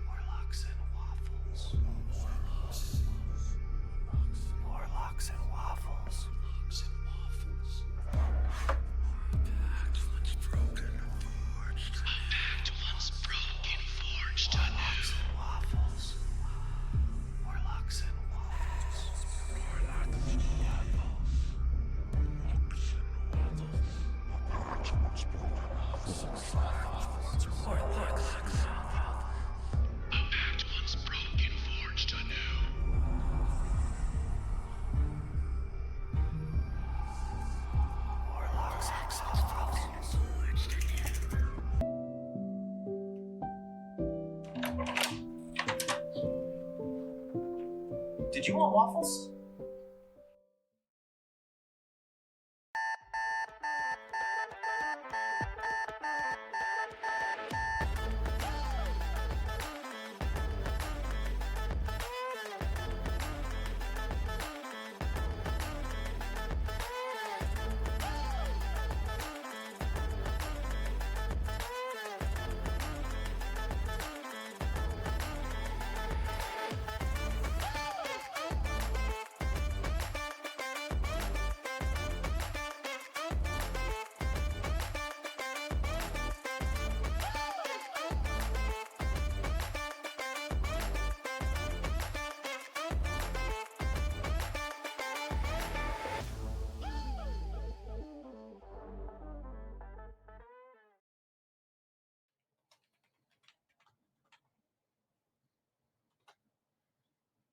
Warlocks and waffles. Warlocks and waffles. Pact once broken, forged. A pact once broken, forged anew. Waffles. Warlocks and waffles. Warlocks and waffles. Warlocks and waffles. A pact once broken, forged anew. Warlocks and waffles. Forged anew. Did you want waffles?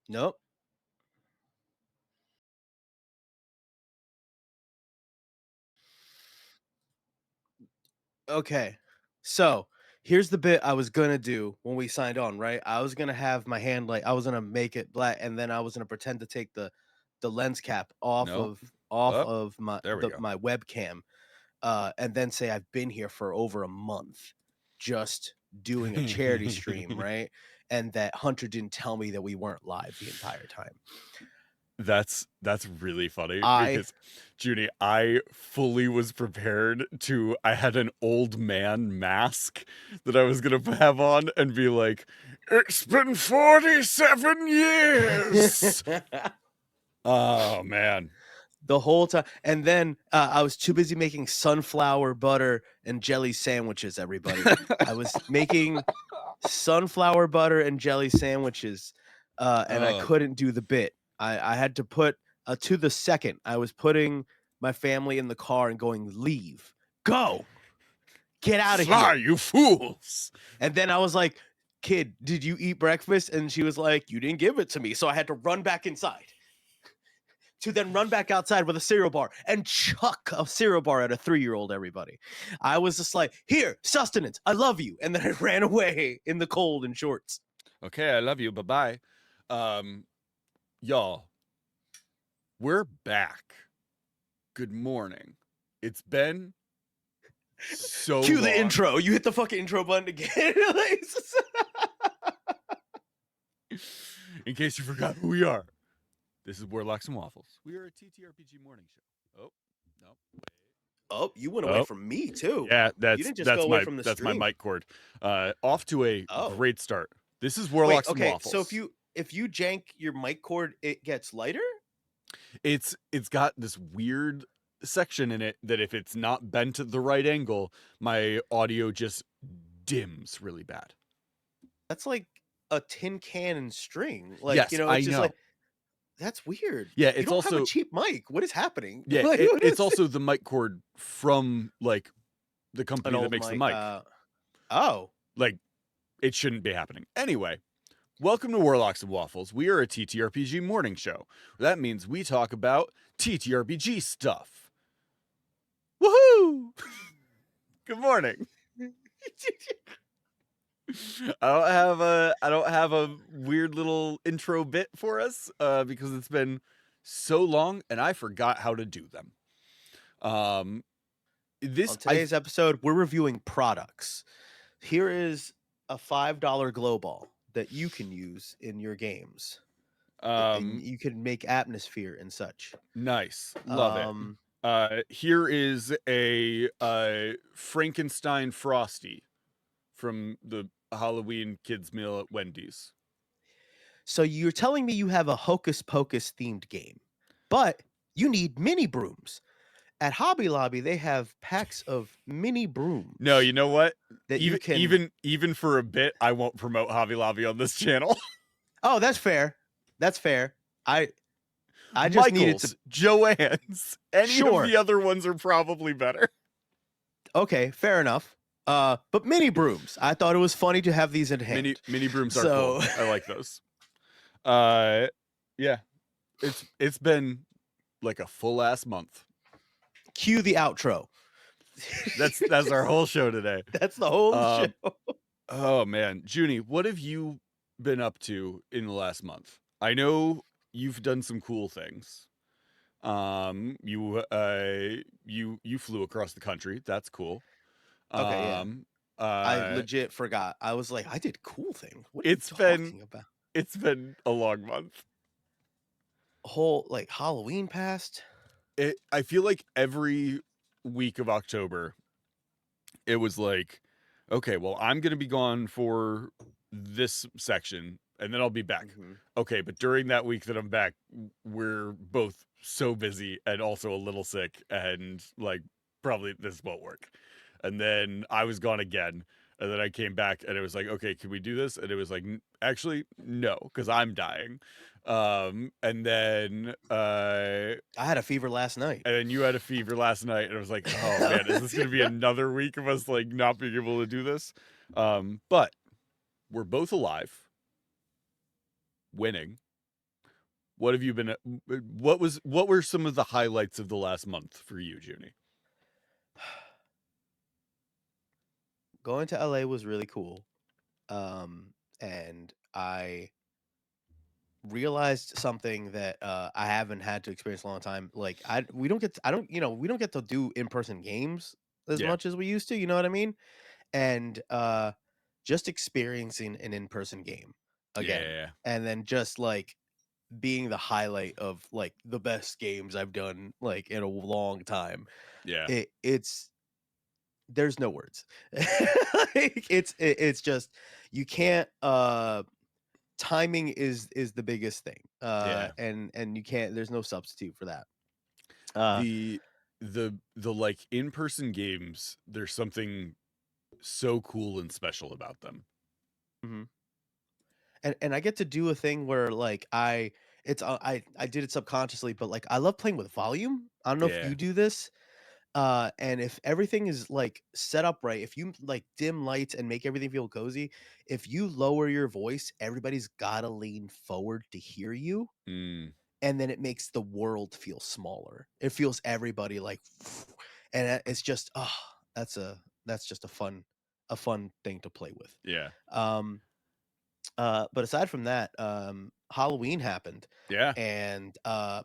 Nope. Okay. So here's the bit I was gonna do when we signed on, right? I was gonna have my hand like I was gonna make it black, and then I was gonna pretend to take the lens cap off No. of There we go. my webcam, and then say I've been here for over a month, just doing a charity stream, right? And that Hunter didn't tell me that we weren't live the entire time. That's really funny I- because Junie, I fully was prepared to. I had an old man mask that I was gonna have on and be like, "It's been 47 years." Oh man. The whole time, and then I was too busy making sunflower butter and jelly sandwiches. Everybody, I was making sunflower butter and jelly sandwiches, and I Oh. couldn't do the bit. I had to put to the second. I was putting my family in the car and going, "Leave, go, get out of Fly, here, you fools!" And then I was like, "Kid, did you eat breakfast?" And she was like, "You didn't give it to me," so I had to run back inside. To then run back outside with a cereal bar and chuck a cereal bar at a 3-year-old, everybody. I was just like, "Here, sustenance, I love you." And then I ran away in the cold in shorts. Okay, I love you. Bye-bye. Y'all, we're back. Good morning. It's been so Cue long. the intro. You hit the fucking intro button again. In case you forgot who we are, this is Warlocks and Waffles. We are a TTRPG morning show. Oh, no. Oh, you went away Oh, from me too. yeah, You didn't just go away from the that's my stream. mic cord. Off to a Oh. great start. This is Wait, Warlocks and okay. Waffles. So if you jank your mic cord, it gets lighter? It's got this weird section in it that if it's not bent at the right angle, my audio just dims really bad. That's like a tin can and string. Like, Yes, you know, I it's just know. like that's weird. Yeah, You it's don't have also a cheap mic. What is happening? yeah, Like, what it's is also the mic cord from like the an company that old makes the mic? mic. Oh, Like it shouldn't be happening. Anyway, welcome to Warlocks and Waffles. We are a TTRPG morning show. That means we talk about TTRPG stuff. Woohoo! Good morning. I don't have a weird little intro bit for us because it's been so long and I forgot how to do them. On today's episode, we're reviewing products. Here is a $5 glow ball that you can use in your games. And you can make atmosphere and such. Nice. Love it. Here is a Frankenstein Frosty from the Halloween kids meal at Wendy's. So you're telling me you have a Hocus Pocus themed game, but you need mini brooms. At Hobby Lobby, they have packs of mini brooms. No, you know what? That even, you can even for a bit, I won't promote Hobby Lobby on this channel. Oh, that's fair. That's fair. I just needed to. Joann's, any Sure. of the other ones are probably better. Okay, fair enough. But mini brooms. I thought it was funny to have these in hand. Mini brooms are cool. I like those. Yeah. It's been like a full ass month. Cue the outro. That's our whole show today. That's the whole show. Oh man, Junie, what have you been up to in the last month? I know you've done some cool things. You flew across the country. That's cool. Okay, yeah. I legit forgot. I was like, I did cool things. What are you talking about? It's been a long month. Whole like Halloween passed. I feel like every week of October, it was like, okay, well, I'm gonna be gone for this section, and then I'll be back. Mm-hmm. Okay, but during that week that I'm back, we're both so busy and also a little sick, and like probably this won't work. And then I was gone again, and then I came back, and it was like, okay, can we do this? And it was like, actually, no, because I'm dying. And then I had a fever last night. And then you had a fever last night, and I was like, oh man, is this gonna be another week of us like not being able to do this? But we're both alive, winning. What have you been? What were some of the highlights of the last month for you, Junie? Going to LA was really cool. And I realized something that I haven't had to experience in a long time. Like we don't get to do in-person games as much as we used to, you know what I mean? And just experiencing an in-person game again. Yeah. And then just like being the highlight of like the best games I've done like in a long time. Yeah. There's no words. Like, it's just you can't timing is the biggest thing. And you can't, there's no substitute for that. The like in-person games, there's something so cool and special about them. Mm-hmm. And I get to do a thing where like I did it subconsciously, but like I love playing with volume. I don't know if you do this. And if everything is like set up right, if you like dim lights and make everything feel cozy, if you lower your voice, everybody's gotta lean forward to hear you. And then it makes the world feel smaller. It feels everybody like, and it's just that's just a fun thing to play with. Yeah. But aside from that, Halloween happened. Yeah. And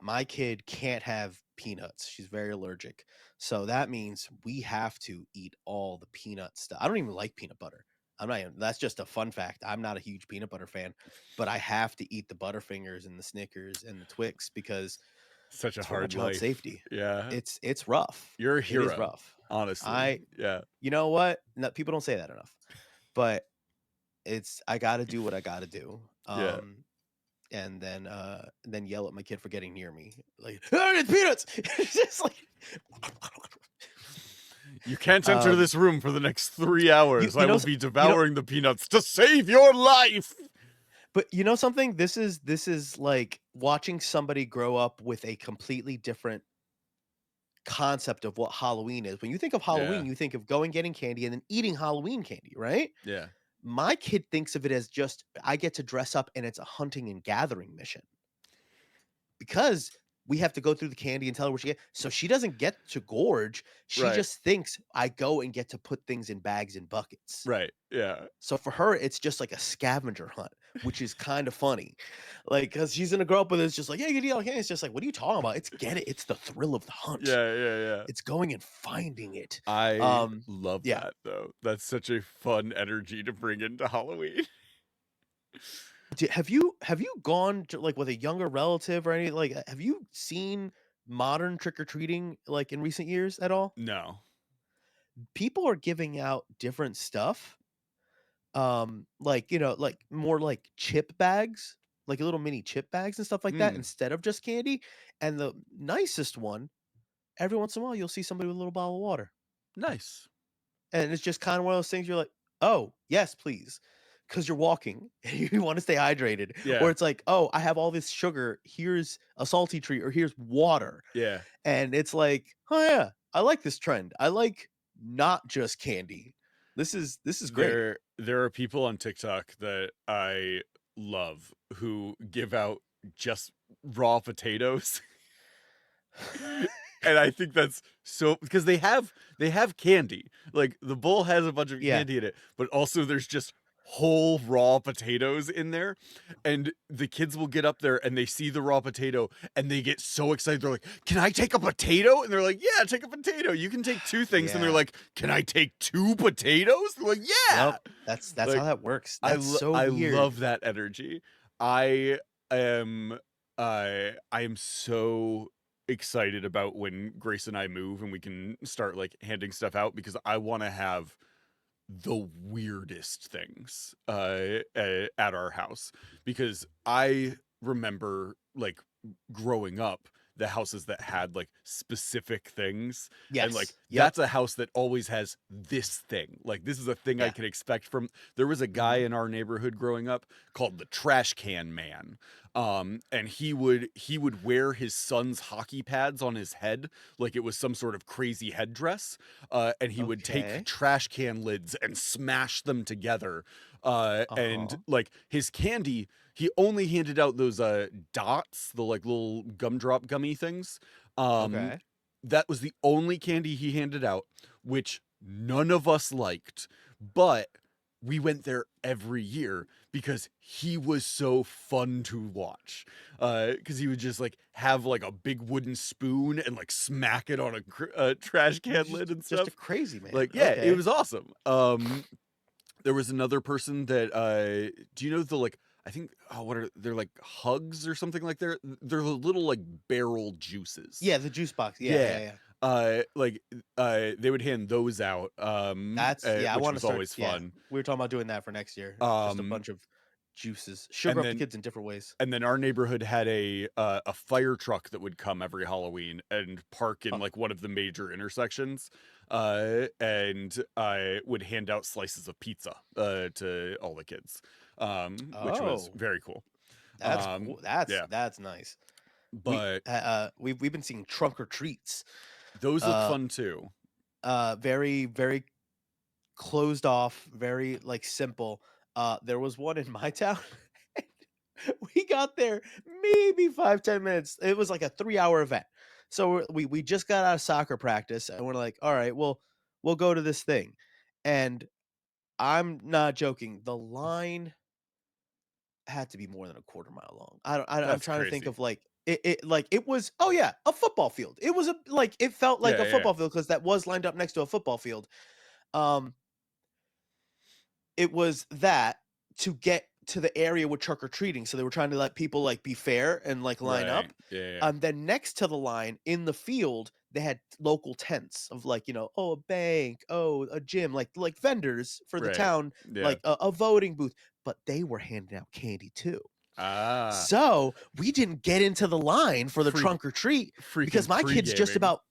my kid can't have peanuts. She's very allergic. So that means we have to eat all the peanut stuff. I don't even like peanut butter. I'm not even, that's just a fun fact. I'm not a huge peanut butter fan, but I have to eat the Butterfingers and the Snickers and the Twix because Such a it's for my hard child's life. safety. Yeah. It's rough. You're a It is hero, rough. honestly. I Yeah. You know what? No, people don't say that enough. But I got to do what I got to do. Yeah. And then yell at my kid for getting near me. Like, "Oh, it's peanuts." It's just like You can't enter Um, this room for the next 3 hours. you I know will s- be devouring the peanuts to save your life. but you know something? This is like watching somebody grow up with a completely different concept of what Halloween is. When you think of Yeah. Halloween, you think of going getting candy and then eating Halloween candy, right? Yeah. My kid thinks of it as just I get to dress up and it's a hunting and gathering mission because we have to go through the candy and tell her what she get. So she doesn't get to gorge. She Right. just thinks I go and get to put things in bags and buckets. Right. Yeah. So for her, it's just like a scavenger hunt, which is kind of funny. Like, because she's gonna grow up with it, it's just like, yeah, you get all candy. It's just like, what are you talking about? It's get it. It's the thrill of the hunt. Yeah. Yeah. Yeah. It's going and finding it. I love Yeah. that though. That's such a fun energy to bring into Halloween. Have you gone to like with a younger relative or any like have you seen modern trick or treating like in recent years at all? No. People are giving out different stuff. Like, like more like chip bags, like little mini chip bags and stuff like that Hmm. instead of just candy. And the nicest one, every once in a while you'll see somebody with a little bottle of water. Nice. And it's just kind of one of those things you're like, "Oh, yes, please." Because you're walking and you want to stay hydrated. Or Yeah. it's like, "Oh, I have all this sugar. Here's a salty treat or here's water." Yeah. And it's like, "Oh yeah, I like this trend. I like not just candy. This is great." There are people on TikTok that I love who give out just raw potatoes. And I think that's so because they have candy. Like the bowl has a bunch of Yeah. candy in it, but also there's just whole raw potatoes in there. And the kids will get up there and they see the raw potato and they get so excited. They're like, "Can I take a potato?" And they're like, "Yeah, take a potato. You can take two things." And they're Yeah. like, "Can I take two potatoes?" They're like, "Yeah." Yep. That's Like how that works. I That's so I weird. love that energy. I am I am so excited about when Grace and I move and we can start like handing stuff out because I want to have the weirdest things at our house because I remember like growing up the houses that had like specific things and like Yes. Yep. that's a house that always has this thing like this is a thing I Yeah. can expect from there was a guy in our neighborhood growing up called the trash can man and he would wear his son's hockey pads on his head like it was some sort of crazy headdress and he would take Okay. trash can lids and smash them together and Uh-huh. like his candy he only handed out those dots the like little gumdrop gummy things Okay. that was the only candy he handed out which none of us liked but we went there every year because he was so fun to watch because he would just like have like a big wooden spoon and like smack it on a trash can He's lid and just stuff a crazy man. like yeah it Okay. was awesome there was another person that do you know the like I think what are they're like hugs or something like they're the little like barrel juices Yeah, the juice box. Yeah, yeah yeah, yeah. like they would hand those out That's yeah, I which want to was start. always Yeah, fun we were talking about doing that for next year. Just a um bunch of juices, sugar and up the then kids in different ways. and then our neighborhood had a fire truck that would come every Halloween and park in Oh, like one of the major intersections and I would hand out slices of pizza to all the kids which was oh, very cool that's cool. That's yeah that's nice. but We've been seeing trunk or treats. those look Uh, fun too very very closed off, very like simple. There was one in my town. We got there maybe 5-10 minutes. It was like a 3-hour event. So we just got out of soccer practice and we're like, all right, well, we'll go to this thing. And I'm not joking. The line had to be more than a quarter mile long. I'm that's trying to think crazy of like it like it was, oh yeah, a football field. It was a like it felt like yeah a yeah football field because that was lined up next to a football field. Um it was that to get to the area with trick or treating. So they were trying to let people like be fair and like line up. Right. Yeah. Then next to the line in the field, they had local tents of like, oh, a bank, oh, a gym, like vendors for the Right. town, Yeah. like a voting booth, but they were handing out candy too. Ah. So we didn't get into the line for the Freak- trunk or treat because freaking my kid's just pre-gaming. about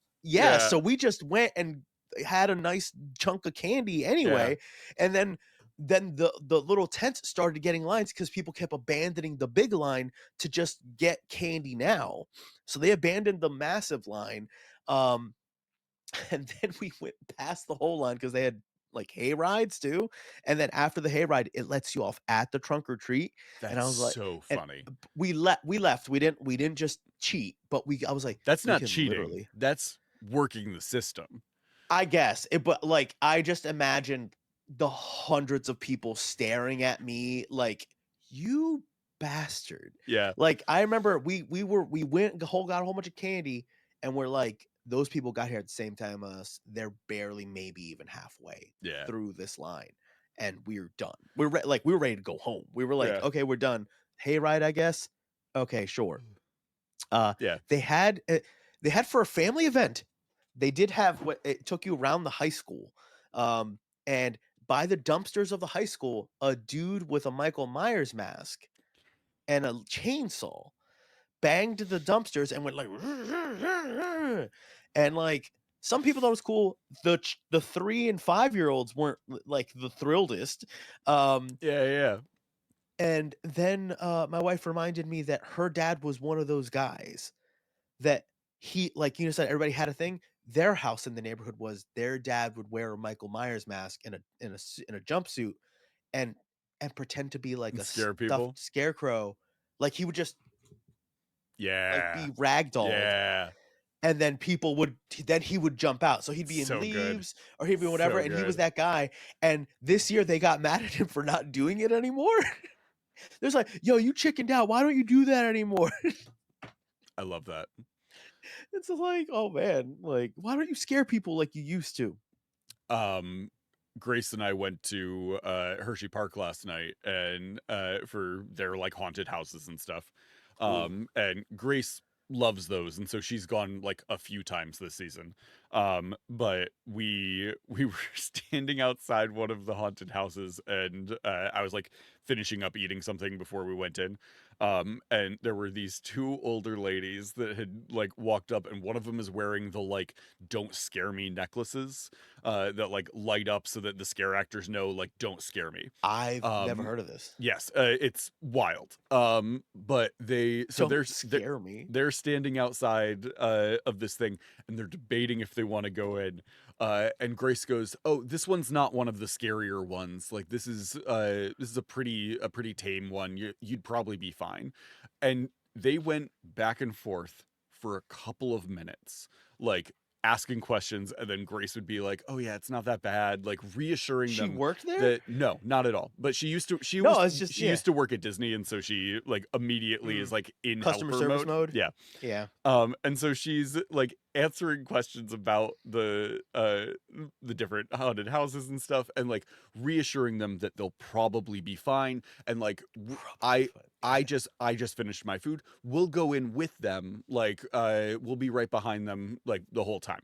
so we just went and had a nice chunk of candy anyway, and then the little tents started getting lines because people kept abandoning the big line to just get candy now. So they abandoned the massive line, and then we went past the whole line because they had like hay rides too, and then after the hay ride it lets you off at the trunk or treat. That's And I was like, so and funny. we left. We didn't just cheat, but I was like, That's we not can cheating. literally, That's working the system. I guess it, but like I just imagined the hundreds of people staring at me like, you bastard. Yeah. Like I remember we went and got a whole bunch of candy, and we're like, those people got here at the same time as us. They're barely maybe even halfway Yeah. through this line, and we're done. We were ready to go home. We were like, Yeah. okay, we're done. Hayride, I guess. Okay, sure. Yeah. They had for a family event. They did have what it took you around the high school, and by the dumpsters of the high school, a dude with a Michael Myers mask and a chainsaw banged the dumpsters and went like, and like some people thought it was cool. The 3 and 5-year-olds weren't like the thrilledest. Yeah. And then my wife reminded me that her dad was one of those guys that he, like you said, everybody had a thing. Their house in the neighborhood was their dad would wear a Michael Myers mask in a jumpsuit and pretend to be like And a scare people. stuffed scarecrow. Like he would just like be Yeah. ragdolled, Yeah. and then he would jump out. So he'd be in So good. leaves or he'd be whatever, So and he was good. that guy. And this year they got mad at him for not doing it anymore. There's like, yo, you chickened out. Why don't you do that anymore? I love that. It's like, oh man, like why don't you scare people like you used to? Grace and I went to Hershey Park last night and for their like haunted houses and stuff. Ooh. And Grace loves those, and so she's gone like a few times this season. But we were standing outside one of the haunted houses, and I was like finishing up eating something before we went in. And there were these 2 older ladies that had like walked up, and one of them is wearing the like "Don't Scare Me" necklaces that like light up so that the scare actors know like don't scare me. I've never heard of this. Yes, it's wild. But Don't scare me. they're standing outside of this thing, and they're debating if they want to go in. And Grace goes, "Oh, this one's not one of the scarier ones. Like this is a pretty tame one. You'd probably be fine." And they went back and forth for a couple of minutes, like asking questions, and then Grace would be like, "Oh yeah, it's not that bad," like reassuring She them worked there? that no, not at all. But she used to No, it's just she used to work at Disney, and so she like immediately is like in customer helper service mode. Yeah. Yeah. And so she's like answering questions about the different haunted houses and stuff, and like reassuring them that they'll probably be fine. And like I just finished my food. We'll go in with them. Like we'll be right behind them like the whole time.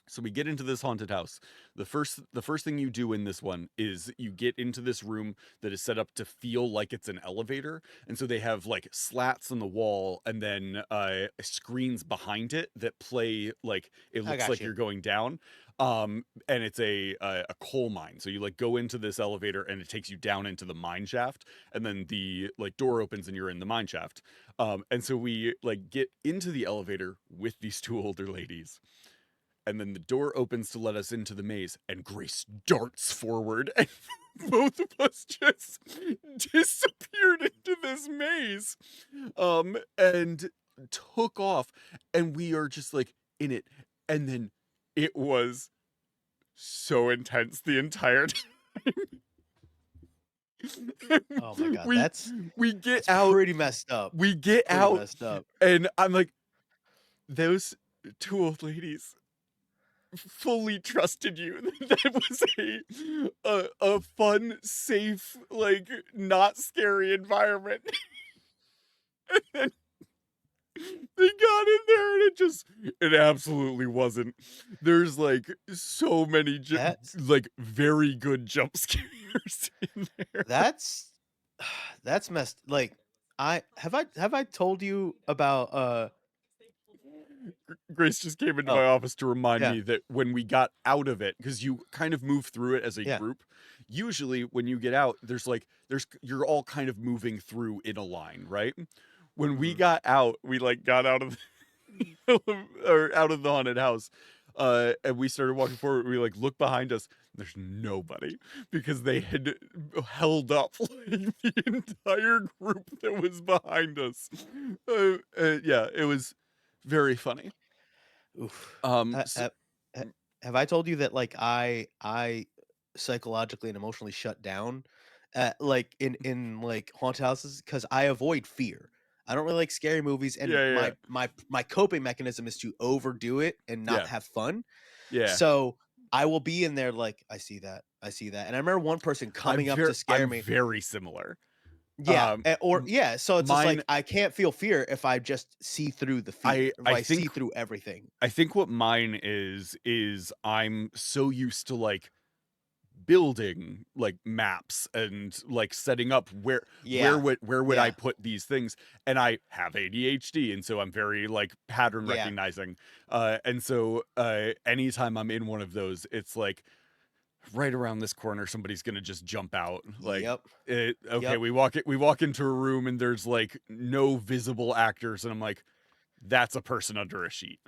So we get into this haunted house. The first thing you do in this one is you get into this room that is set up to feel like it's an elevator. And so they have like slats on the wall and then screens behind it that play like it looks like you're going down. And it's a coal mine. So you like go into this elevator and it takes you down into the mine shaft, and then the like door opens and you're in the mine shaft. And so we like get into the elevator with these 2 older ladies. And then the door opens to let us into the maze, and Grace darts forward, and both of us just disappeared into this maze, and took off, and we are just like in it, and then it was so intense the entire time. Oh my god, we get that's out, pretty messed up. we get Pretty out, messed up. and I'm like, those 2 old ladies. fully trusted you. That was a fun, safe, like not scary environment. And they got in there and it absolutely wasn't. There's like so many That's like very good jump scares in there. that's that's messed. Like, I told you about Grace just came into my oh office to remind yeah me that when we got out of it, because you kind of move through it as a yeah group. Usually, when you get out, there's you're all kind of moving through in a line, right? When we mhm. got out, we like got out of or out of the haunted house, and we started walking forward. We like look behind us. There's nobody because they had held up like the entire group that was behind us. Yeah, it was very funny. Oof. Um, Ha- s ha- ha- have I told you that like I psychologically and emotionally shut down like in like haunted houses because I avoid fear. I don't really like scary movies, and yeah, yeah, my coping mechanism is to overdo it and not yeah, have fun. yeah. So I will be in there like I see that, and I remember one person coming up to scare I'm me. very similar. Yeah, Um, or m yeah. So it's just mine like I can't feel fear if I just see through the fear. If I I think see through everything. I think what mine is I'm so used to, like, building, like, maps and, like, setting up Yeah, where would I yeah, put these things, and I have ADHD, and so I'm very, like, pattern yeah. recognizing, and so, anytime I'm in one of those, it's like, right around this corner, somebody's gonna just jump out. Like, Yep. okay, Yep. we walk into a room and there's like no visible actors, and I'm like, that's a person under a sheet.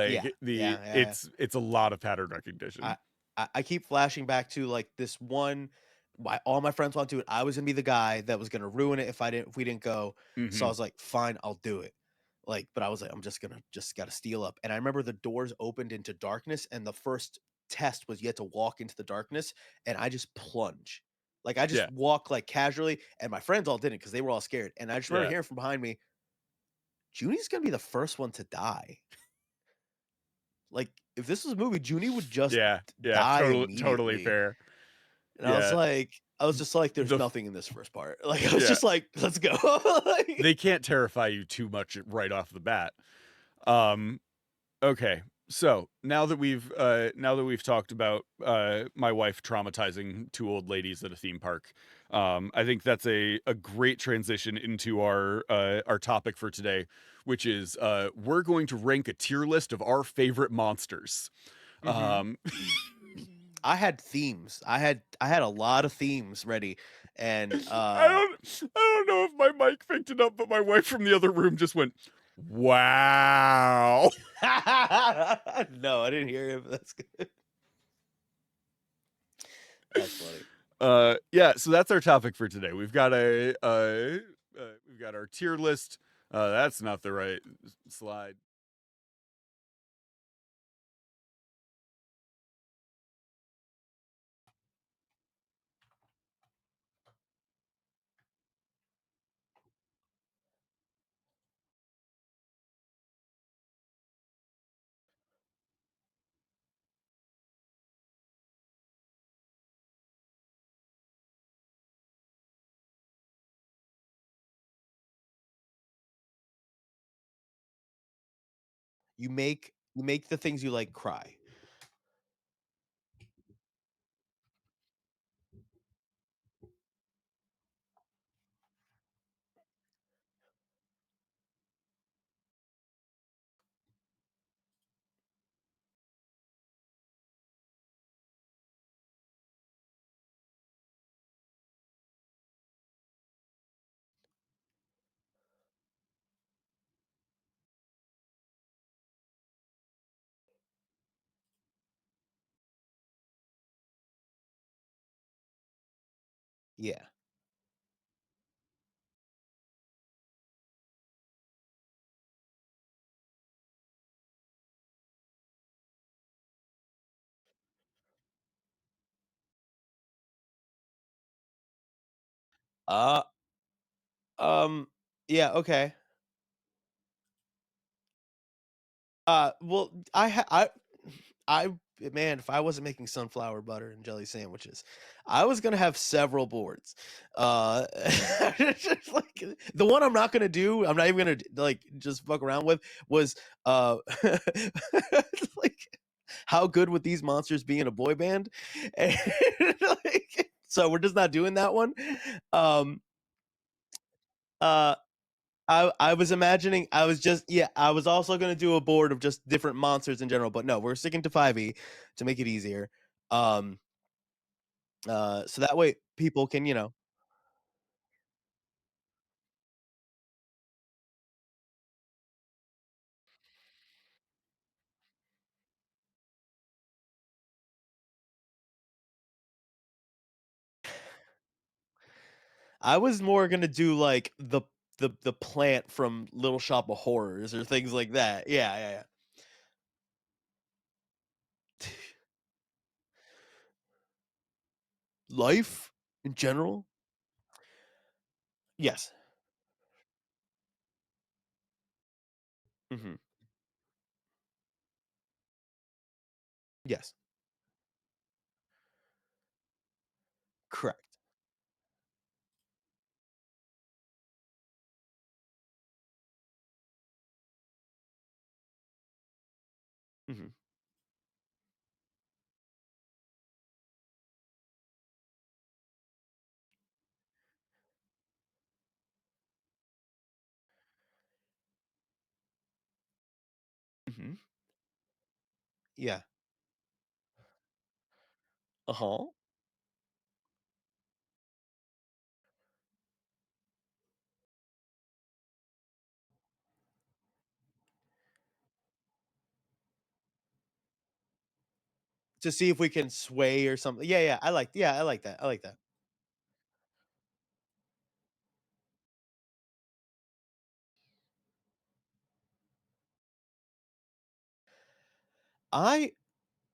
Yeah. Like Yeah. the Yeah. it's a lot of pattern I recognition. I keep flashing back to like this one. All my friends want to do it. I was gonna be the guy that was gonna ruin it if we didn't go. So I Hmm. was like, fine, I'll do it. Like, but I was like, I'm just gotta steal up. And I remember the doors opened into darkness, and the first test was you had to walk into the darkness, and I just plunge. Like I just Yeah, walk like casually, and my friends all didn't because they were all scared. And I just remember yeah, hearing from behind me, Junie's gonna be the first one to die. Like, if this was a movie, Junie would just yeah, yeah. die Totally immediately, fair. and Yeah, I was just like, "There's the nothing in this first part." Like, I was yeah, just like, "Let's go." Like they can't terrify you too much right off the bat. Um, Okay. So now that we've talked about my wife traumatizing two old ladies at a theme park, I think that's a great transition into our topic for today, which is we're going to rank a tier list of our favorite monsters. Mhm. Um, I had themes. I had a lot of themes ready, and, I don't know if my mic picked it up, but my wife from the other room just went, "Wow." no, I didn't hear him, that's good. That's funny. Yeah, so that's our topic for today. We've got our tier list. That's not the right slide. You make the things you like cry. Yeah. Uh, um, yeah, okay. Well, I man, if I wasn't making sunflower butter and jelly sandwiches, I was gonna have several boards. Uh, just like the one I'm not gonna do, I'm not even gonna like just fuck around with was like how good would these monsters be in a boy band? And, like, so we're just not doing that one. Um, uh, I was imagining I was just yeah I was also gonna do a board of just different monsters in general, but no, we're sticking to 5e to make it easier. Um, so that way people can I was more gonna do like the plant from Little Shop of Horrors or things like that. Yeah, yeah, yeah. Life in general. Yes. Hmm. Yes. Correct. Hmm. Hmm. Yeah. Uh huh. To see if we can sway or something. Yeah, yeah. I like that. I like that. I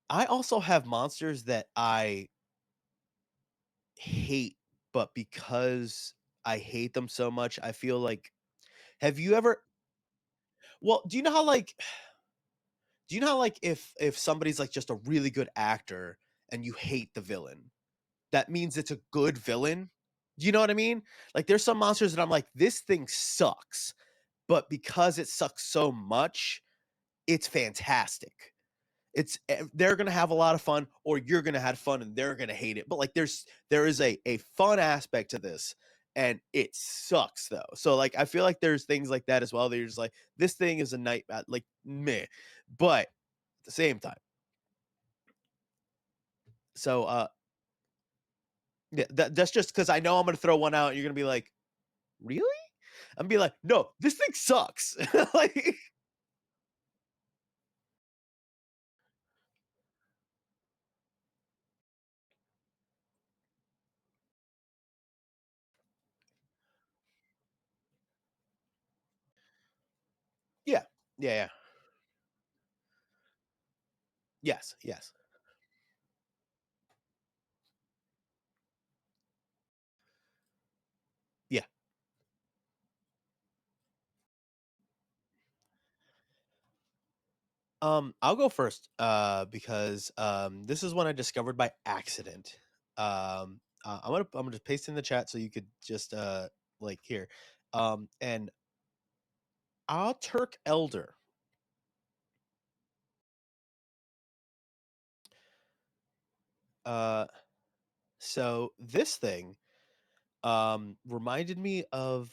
I also have monsters that I hate, but because I hate them so much, I feel like have you ever well, do you know how like if somebody's like just a really good actor and you hate the villain, that means it's a good villain? Do you know what I mean? Like there's some monsters that I'm like, this thing sucks, but because it sucks so much, it's fantastic. They're gonna have a lot of fun, or you're gonna have fun and they're gonna hate it. But like there is a fun aspect to this, and it sucks though. So like I feel like there's things like that as well. That you're just like, this thing is a night like meh. But at the same time, so yeah, that's just because I know I'm gonna throw one out and you're gonna be like, really? I'm gonna be like, no, this thing sucks. Like, yeah, yeah, yeah. Yes, yes. Yeah. I'll go first, because this is one I discovered by accident. I'm gonna just paste in the chat so you could just like here. And I'll Turk Elder. Uh, so this thing reminded me of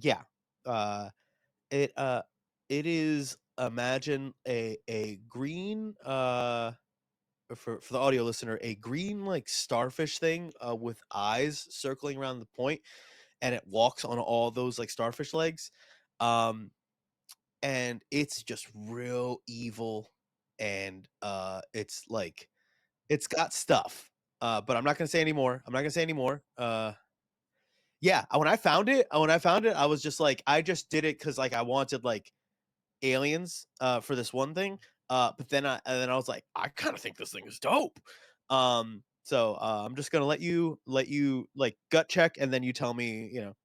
yeah. Uh, it it is imagine a green for the audio listener, a green like starfish thing with eyes circling around the point, and it walks on all those like starfish legs. Um, and it's just real evil, and it's like it's got stuff. But I'm not gonna say anymore. I'm not gonna say anymore. Yeah, when I found it, I was just like, I just did it because like I wanted like aliens for this one thing. But then I was like, I kind of think this thing is dope. So I'm just gonna let you like gut check, and then you tell me, you know.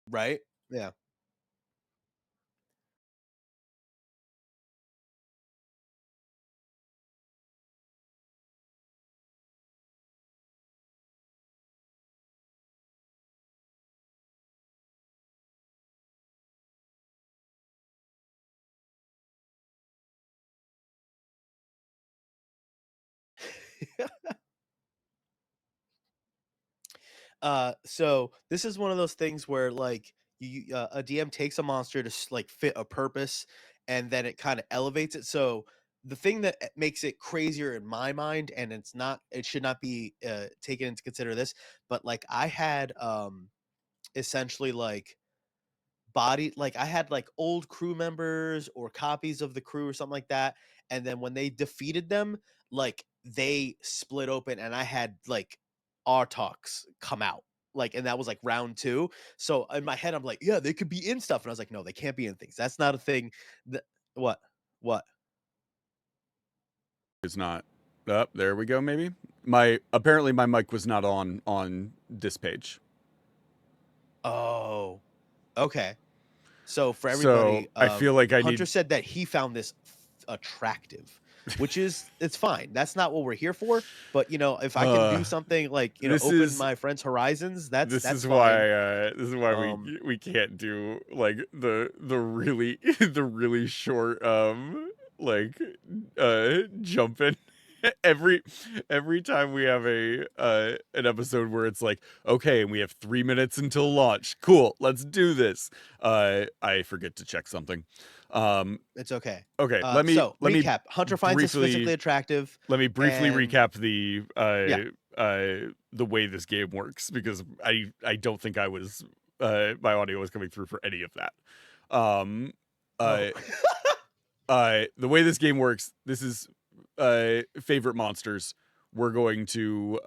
Right? Yeah. So this is one of those things where like a DM takes a monster to like fit a purpose, and then it kind of elevates it. So the thing that makes it crazier in my mind, and it should not be taken into consider this, but like I had essentially like I had like old crew members or copies of the crew or something like that, and then when they defeated them, like they split open and I had like Artox come out. Like, and that was like round two. So in my head, I'm like, yeah, they could be in stuff. And I was like, no, they can't be in things. That's not a thing. That what? What? It's not. Up there we go. Maybe my apparently my mic was not on this page. Oh, okay. So for So everybody, I feel like I Hunter need. said that he found this attractive, which is it's fine. That's not what we're here for. But if I can Uh, do something like this open is my friends' horizons, that's this that's is why fine. we Um, we can't do like the really the really short like jumping every every time we have a an episode where it's like, okay, and we have 3 minutes until launch, cool, let's do this. I forget to check something. um it's okay. okay, So let me recap: Hunter finds this briefly physically attractive, let me briefly and recap yeah. the way this game works, because I don't think I was my audio was coming through for any of that. Um Oh, uh the way this game works, this is favorite monsters. We're going to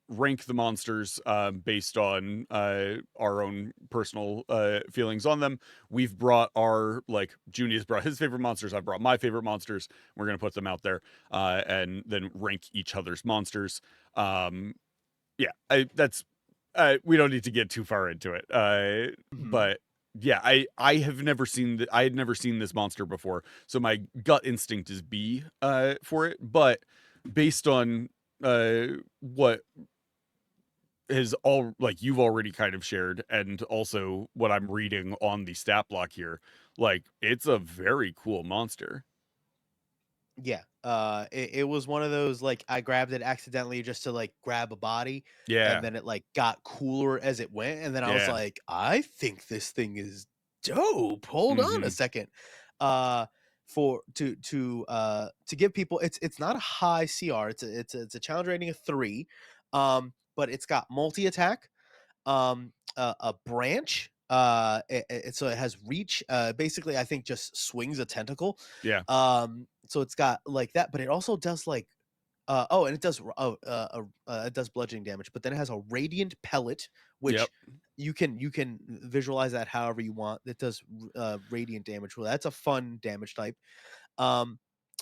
rank the monsters based on our own personal feelings on them. We've brought our, like, Junior's brought his favorite monsters. I've brought my favorite monsters. We're going to put them out there and then rank each other's monsters. Um, yeah, that's we don't need to get too far into it. mhm. But yeah, I have never seen I had never seen this monster before, so my gut instinct is B for it. But based on what is all, like, you've already kind of shared, and also what I'm reading on the stat block here, like, it's a very cool monster. Yeah. It was one of those like I grabbed it accidentally just to like grab a body, and Yeah, then it like got cooler as it went, and then I was yeah. like, I think this thing is dope. Hold on a Mm-hmm. second. Uh, for to give people, it's not a high CR. It's a challenge rating of 3. But it's got multi attack, a branch, so it has reach, basically I think just swings a tentacle. Yeah. So it's got like that, but it also does like oh, and it does it does bludgeoning damage, but then it has a radiant pellet, Yep. which you can visualize that however you want. It does radiant damage. Well, that's a fun damage type. um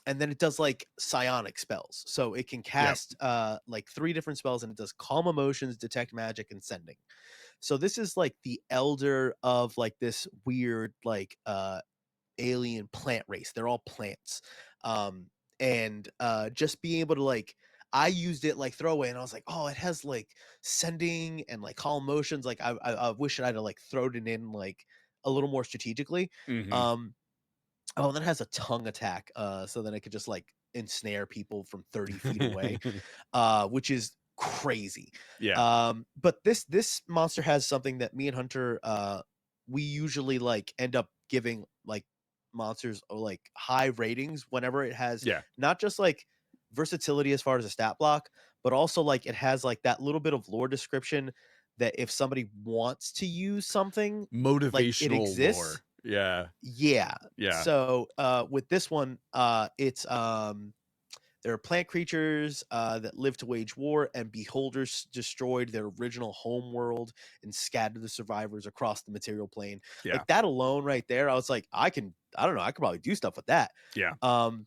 and then it does like psionic spells, so it can Yep. cast like 3 different spells, and it does calm emotions, detect magic, and sending. So this is like the elder of like this weird like alien plant race. They're all plants. Um and just being able to like I used it like throwaway, and I was like, oh, it has like sending and like calm motions. Like I wish I'd have like thrown it in like a little more strategically. Mm-hmm. Um oh, and then it has a tongue attack, so then it could just like ensnare people from 30 feet away, which is crazy. Yeah. But this monster has something that me and Hunter, we usually like end up giving like monsters like high ratings whenever it has Yeah. not just like versatility as far as a stat block, but also like it has like that little bit of lore description that if somebody wants to use something, like it Motivational exists. lore. Yeah. Yeah. Yeah. So with this one, it's there are plant creatures that live to wage war, and beholders destroyed their original home world and scattered the survivors across the material plane. Yeah. Like that alone right there, I was like, I don't know, I could probably do stuff with that. Yeah. Um,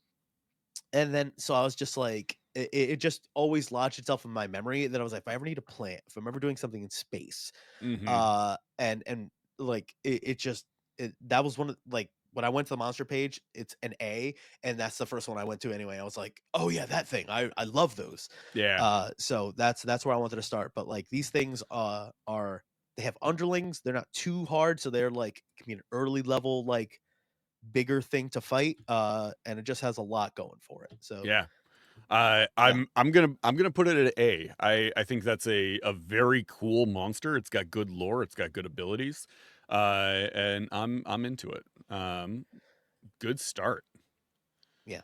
and then so I was just like, it just always lodged itself in my memory that I was like, if I ever need a plant, if I'm ever doing something in space, Mhm. and like it just that was one of like when I went to the monster page, it's an A, and that's the first one I went to anyway. I was like, oh yeah, that thing. I love those. Yeah. So that's where I wanted to start. But like these things are they have underlings. They're not too hard, so they're like can be an early level like bigger thing to fight. And it just has a lot going for it. So Yeah. yeah, I'm gonna put it at A. I think that's a very cool monster. It's got good lore. It's got good abilities, and I'm into it. Good start. yeah.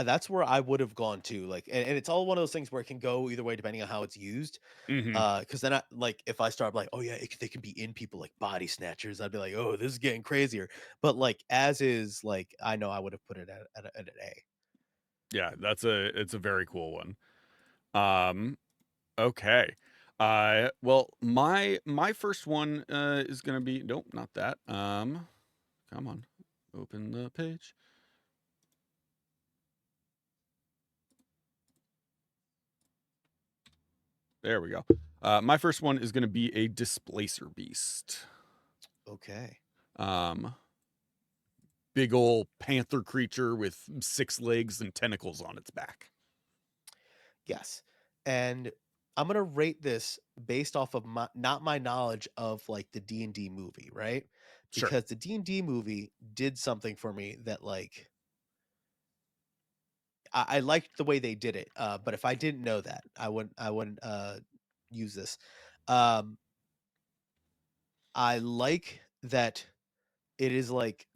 That's where I would have gone to. Like, and it's all one of those things where it can go either way depending on how it's used. Hmm. Because then I like if I start like, oh yeah, they can be in people like body snatchers, I'd be like, oh, this is getting crazier. But like as is, like I know I would have put it at an A. Yeah, it's a very cool one. Um, okay. Well, my first one is gonna be nope, not that. Come on, open the page. There we go. My first one is gonna be a displacer beast. Okay. Um, big old panther creature with 6 legs and tentacles on its back. Yes. And I'm gonna rate this based off of my not my knowledge of like the D&D movie, right? Sure. Because the D&D movie did something for me that like I liked the way they did it. But if I didn't know that, I wouldn't use this. Um I like that it is like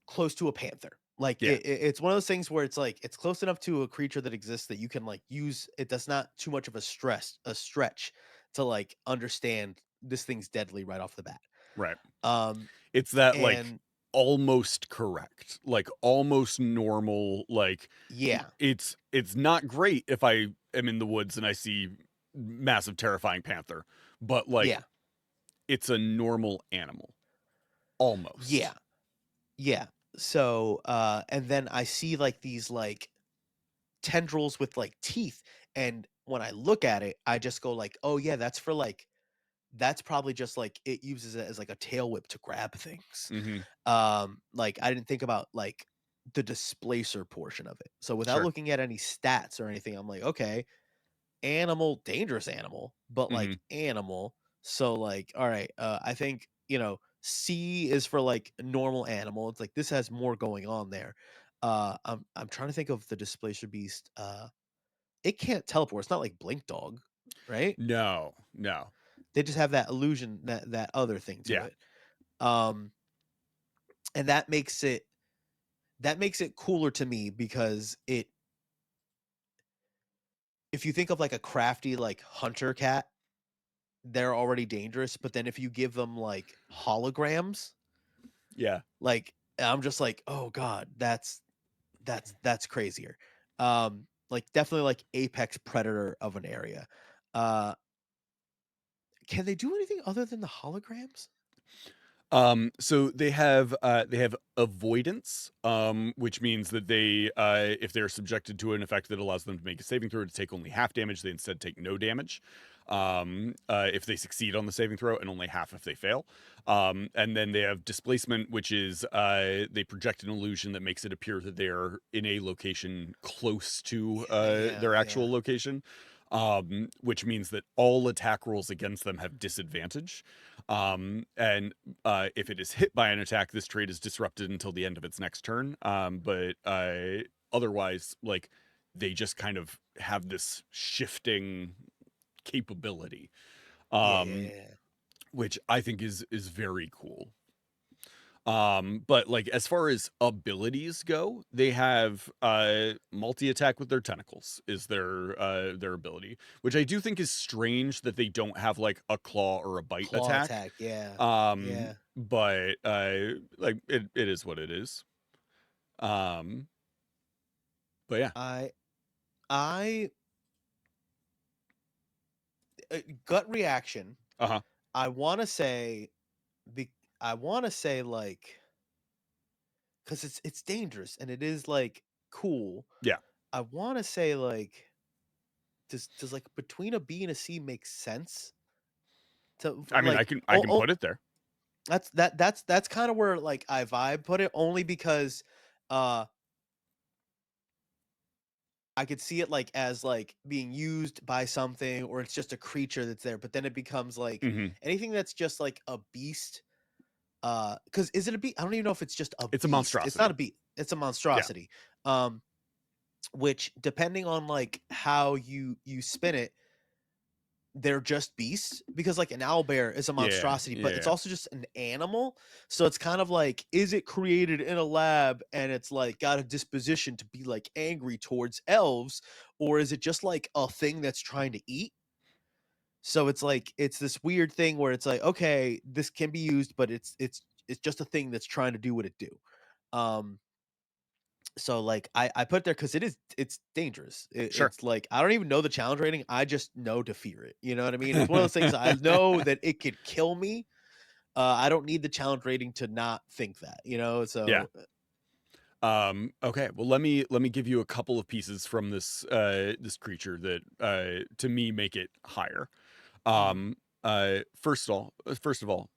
close to a panther. Like Yeah. it's one of those things where it's like it's close enough to a creature that exists that you can like use it. That's not too much of a stretch to like understand this thing's deadly right off the bat. Right. Um It's that like and almost correct, like almost normal. Like yeah, it's not great if I am in the woods and I see massive terrifying panther, but like yeah, it's a normal animal yeah, almost. yeah. So and then I see like these like tendrils with like teeth, and when I look at it, I just go like, oh yeah, that's for like that's probably just like it uses it as like a tail whip to grab things. Hmm. Like I didn't think about like the displacer portion of it. So without Sure. looking at any stats or anything, I'm like, okay, animal, dangerous animal, but Hmm. like animal. So like, all right, I think, C is for like a normal animal. It's like this has more going on there. I'm trying to think of the displacer beast. It can't teleport. It's not like Blink Dog, right? No, no. They just have that illusion, that other thing to Yeah. it. Um, and that makes it cooler to me because it if you think of like a crafty like hunter cat, they're already dangerous, but then if you give them like holograms, Yeah. like I'm just like, "Oh god, that's crazier." Like definitely like apex predator of an area. Uh can they do anything other than the holograms? So they have avoidance, which means that they if they're subjected to an effect that allows them to make a saving throw to take only half damage, they instead take no damage. If they succeed on the saving throw, and only half if they fail. And then they have displacement, which is they project an illusion that makes it appear that they are in a location close to Yeah, yeah, their yeah. actual location. Which means that all attack rolls against them have disadvantage. And if it is hit by an attack, this trait is disrupted until the end of its next turn. But otherwise, like they just kind of have this shifting capability, Yeah, yeah, um, yeah. which I think is very cool. But like as far as abilities go, they have multi-attack with their tentacles is their ability, which I do think is strange that they don't have like a claw or a bite Claw attack. attack, yeah. Yeah. But like it is what it is. Um, but yeah. I I gut reaction. Uh-huh. I want to say be, I want to say like cuz it's dangerous and it is like cool. Yeah. I want to say like does like between a B and a C make sense? I mean, like I can put it there. that's kind of where like I vibe put it, only because uh I could see it like as like being used by something, or it's just a creature that's there, but then it becomes like Hmm. anything that's just like a beast. Because is it a beast? I don't even know if it's just a It's a beast. It's not monstrosity. a beast. It's a Yeah. monstrosity. Um, which depending on like how you spin it, they're just beasts, because like an owlbear is a Yeah. monstrosity, but it's Yeah. also just an animal. So it's kind of like, is it created in a lab and it's like got a disposition to be like angry towards elves, or is it just like a thing that's trying to eat? So it's like it's this weird thing where it's like, okay, this can be used, but it's just a thing that's trying to do what it do. Um, so like I put there because it's dangerous. Sure. It's like I don't even know the challenge rating. I just know to fear it. You know what I mean? It's one of those things I know that it could kill me. I don't need the challenge rating to not think that. You know? Yeah. So Okay, well let me give you a couple of pieces from this creature that to me make it higher. mhm. First of all,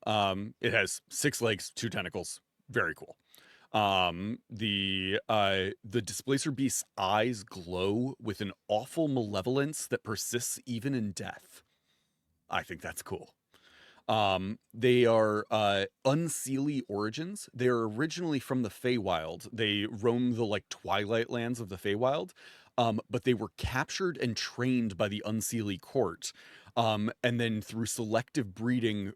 it has 6 legs, 2 tentacles. Very cool. The displacer beast's eyes glow with an awful malevolence that persists even in death. I think that's cool. They are unseelie origins. They are originally from the Feywild. They roam the like twilight lands of the Feywild, but they were captured and trained by the unseelie court, and then through selective breeding,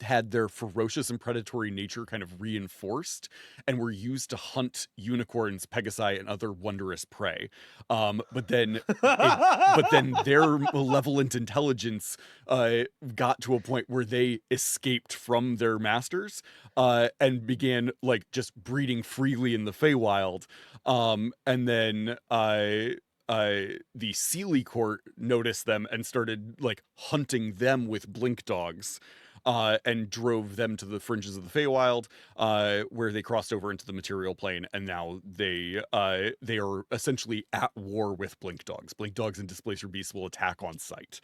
had their ferocious and predatory nature kind of reinforced, and were used to hunt unicorns, pegasi, and other wondrous prey. But then it. But then their malevolent intelligence got to a point where they escaped from their masters, and began like just breeding freely in the Feywild. And then the Sealy court noticed them and started like hunting them with blink dogs. And drove them to the fringes of the Feywild, where they crossed over into the material plane, and now they are essentially at war with blink dogs. Blink dogs and displacer beasts will attack on sight.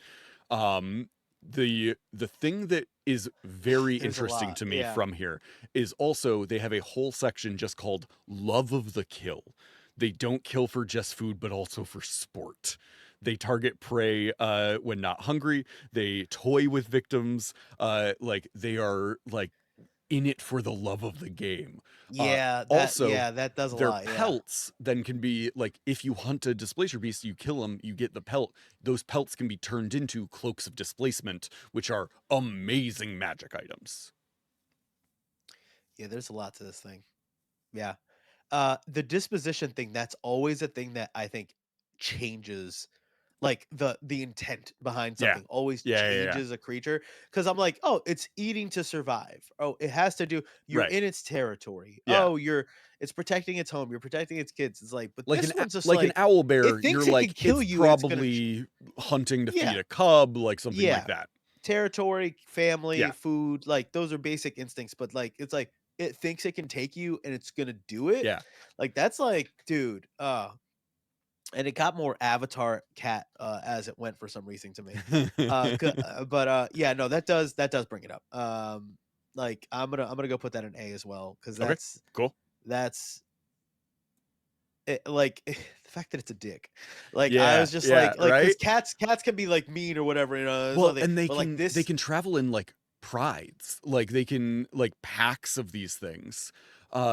Um, the thing that is very There's a interesting lot. to me Yeah. from here is also they have a whole section just called Love of the Kill. They don't kill for just food, but also for sport. They target prey when not hungry. They toy with victims. Like they are like in it for the love of the game. Yeah. Also, That does a their lot. Yeah. pelts then can be like if you hunt a displacer beast, you kill them, you get the pelt. Those pelts can be turned into cloaks of displacement, which are amazing magic items. Yeah. There's a lot to this thing. Yeah. The disposition thing, that's always a thing that I think changes, like the intent behind Yeah. something always Yeah. changes a creature, because I'm like, oh, it's eating to survive. Oh, it has to do, you're Right. in its territory. Yeah. Oh, it's protecting its home, you're protecting its kids. It's like, but Like this one's just like an like, owl it bear, you're thinks it can like kill it's you and it's gonna probably hunting to feed yeah, a cub, like something like yeah, that. territory, family, Yeah. food, like those are basic instincts, but like it's like it thinks it can take you and it's gonna do it. Yeah. Like that's like, dude, and it got more Avatar cat as it went for some reason to me. Yeah, no, that does bring it up. Like I'm gonna go put that in A as well, because Okay. Cool. that's it, like the fact that it's a dick. Like I Yeah. was just Yeah. like because Right. cats can be like mean or whatever, you know. It's Well, nothing, and but like they this, can travel in like prides. Like they can like packs of these things.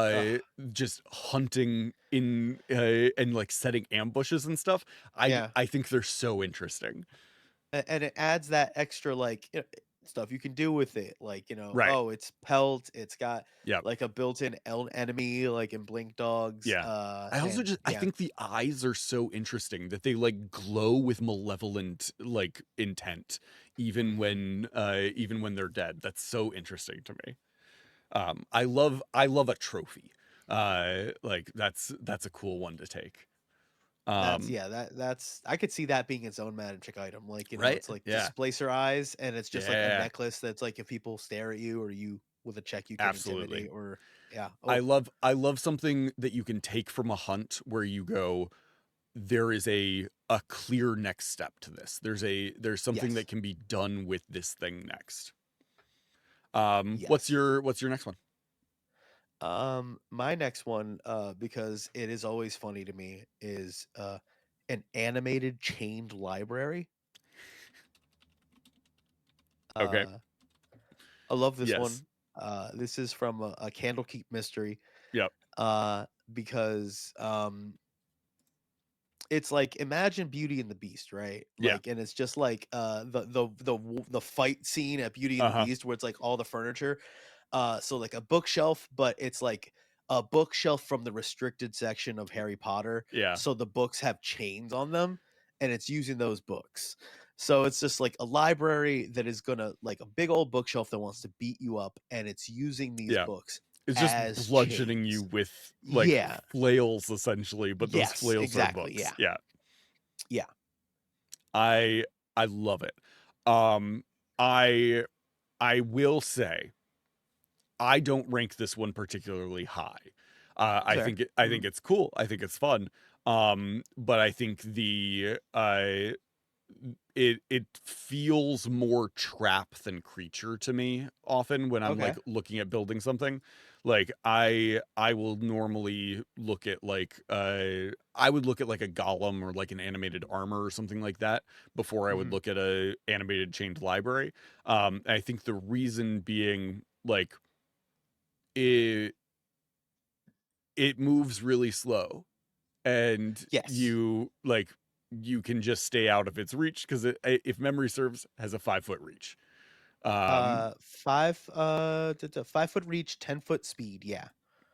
ugh, Uh just hunting in and like setting ambushes and stuff. yeah. I think they're so interesting. And it adds that extra like, stuff you can do with it, like, Right. oh, it's pelt, it's got Yeah. like a built-in enemy like in Blink Dogs, Yeah. I also and just I yeah. think the eyes are so interesting that they like glow with malevolent like intent Mhm. even when they're dead. That's so interesting to me. I love a trophy. Like that's a cool one to take. That's Um yeah, that's I could see that being its own magic item, like, right? it's like Yeah. displacer eyes, and it's just like a Yeah. necklace that's like if people stare at you, or you with a check you can Absolutely. intimidate, or yeah. Oh, I love something that you can take from a hunt where you go there is a a clear next step to this. There's something Yes. that can be done with this thing next. What's Yes. your next one? My next one, because it is always funny to me, is an animated chained library. Okay. Uh, I love this Yes. one. This is from a Candlekeep Mystery. Yep. Because it's like imagine Beauty and the Beast, right? Yeah. Like, and it's just like the fight scene at Beauty and the Uh-huh. Beast where it's like all the furniture. So like a bookshelf, but it's like a bookshelf from the restricted section of Harry Potter. Yeah. So the books have chains on them, and it's using those books. So it's just like a library that is gonna like a big old bookshelf that wants to beat you up, and it's using these Yeah. books It's just as bludgeoning you chains. with like Yeah. flails essentially, but those Yes. flails are Exactly. books. Yeah. Yeah. Yeah. I I love it. Um I I will say I don't rank this one particularly high. Fair. I think it's cool. I think it's fun. But I think it feels more trap than creature to me often when I'm Okay. like looking at building something. Like I will normally look at like I would look at like a golem or like an animated armor or something like that before I would Mhm. look at a animated chained library. I think the reason being like it it moves really slow and Yes. you can just stay out of its reach because if memory serves has a 5 foot reach. 5 foot reach, 10 foot speed. Yeah.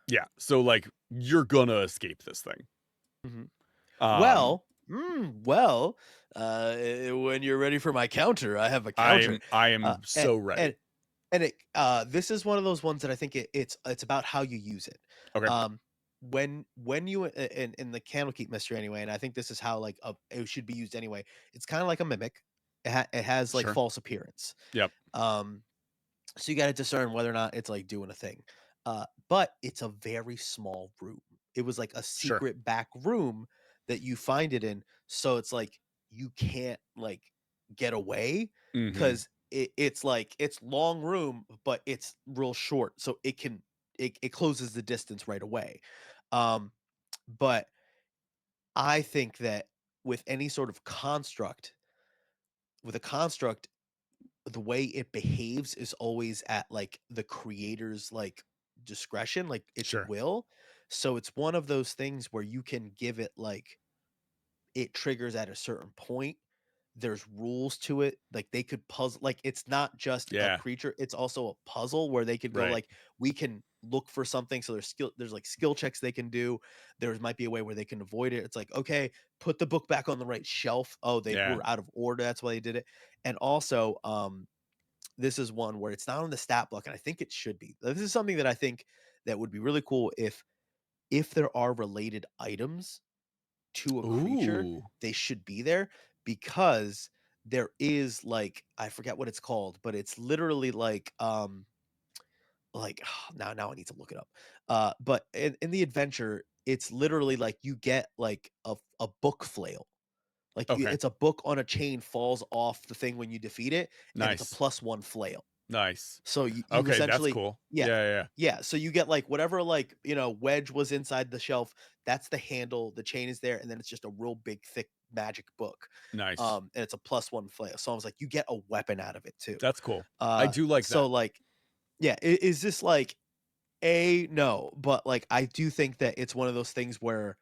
Yeah, so like you're gonna escape this thing. Mhm. um Well, when you're ready for my counter, I have a counter. I Uh, am and so ready. and this is one of those ones that I think it's about how you use it. Okay. Um, when you in the Candlekeep Mystery anyway, and I think this is how like it should be used anyway. It's kind of like a mimic. It has like Sure. false appearance. Yep. Um, so you got to discern whether or not it's like doing a thing. But it's a very small room. It was like a Sure. secret back room that you find it in. So it's like you can't like get away Mm-hmm. because it's like it's long room, but it's real short. So it closes the distance right away. Um, but I think that with any sort of construct, with a construct, the way it behaves is always at like the creator's like discretion, like its Sure. will. So it's one of those things where you can give it like it triggers at a certain point. There's rules to it. Like they could puzzle like it's not just a Yeah. creature, it's also a puzzle where they could go Right. like we can look for something. So there's like skill checks they can do. There might be a way where they can avoid it. It's like, okay, put the book back on the right shelf. Oh, they Yeah. were out of order. That's why they did it. And also, this is one where it's not on the stat block, and I think it should be. This is something that I think that would be really cool if there are related items to a creature, Ooh. they should be there because there is like I forget what it's called, but it's literally like now I need to look it up. But in the adventure, it's literally like you get like a book flail. Like Okay. it's a book on a chain falls off the thing when you defeat it, and it's a Nice. +1 flail. Nice. So you Okay, that's essentially cool. yeah. Yeah, yeah, yeah. Yeah, so you get, like, whatever, like, wedge was inside the shelf, that's the handle, the chain is there, and then it's just a real big, thick magic book. Nice. And it's a +1 flail, so I was like, you get a weapon out of it too. That's cool. I do like So, that. like yeah, is this, like, A? No, but, like, I do think that it's one of those things where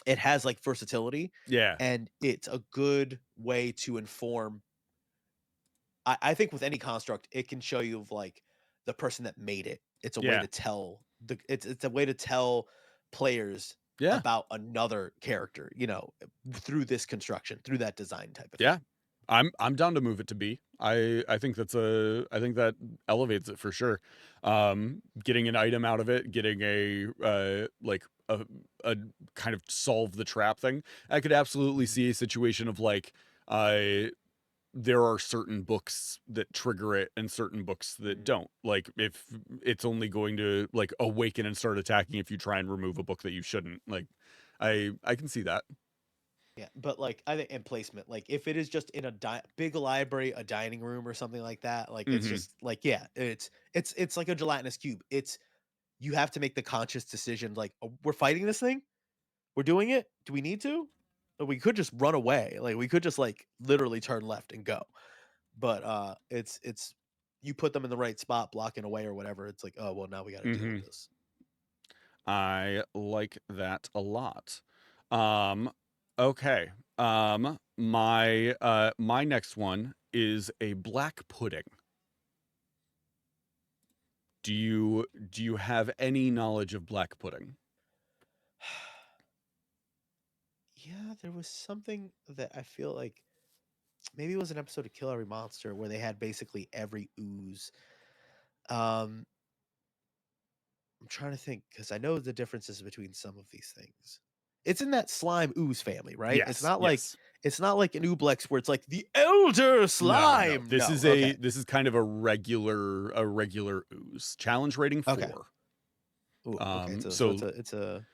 it has, like, versatility, Yeah. and it's a good way to inform I think with any construct, it can show you of like the person that made it. It's a way Yeah. to tell it's a way to tell players Yeah. about another character, through this construction, through that design type of thing. Yeah. I'm down to move it to B. I think I think that elevates it for sure. Getting an item out of it, getting a kind of solve the trap thing. I could absolutely Mhm. see a situation of like uh there are certain books that trigger it and certain books that Mhm. don't. Like if it's only going to like awaken and start attacking if you try and remove a book that you shouldn't. Like I can see that. Yeah, but like I think in placement, like if it is just in a big library, a dining room or something like that, like it's Mm-hmm. just like yeah, it's like a gelatinous cube. It's you have to make the conscious decision like oh, we're fighting this thing, we're doing it. Do we need to? Or we could just run away. Like we could just like literally turn left and go. But it's you put them in the right spot, blocking away or whatever. It's like oh well, now we got to deal Mm-hmm. with this. I like that a lot. Um, okay. My next one is a black pudding. Do you have any knowledge of black pudding? Yeah, there was something that I feel like maybe it was an episode of Kill Every Monster where they had basically every ooze. Um, I'm trying to think because I know the differences between some of these things. It's in that slime ooze family, right? Yes, yes. It's not like an ooblex where it's like the elder No, no. slime. No, okay, This is kind of a regular ooze. Challenge rating okay, 4. ooh, okay. So So it's a little.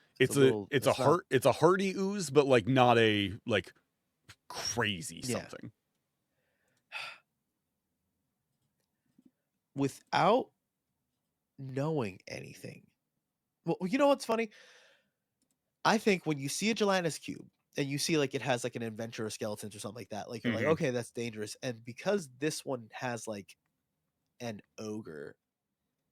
it's a It's not. it's a hardy ooze, but like not a like crazy Yeah, something. without knowing anything. Well, you know what's funny? I think when you see a gelatinous cube and you see like it has like an adventure or skeletons or something like that, like you're like, Mm-hmm. okay, that's dangerous. And because this one has like an ogre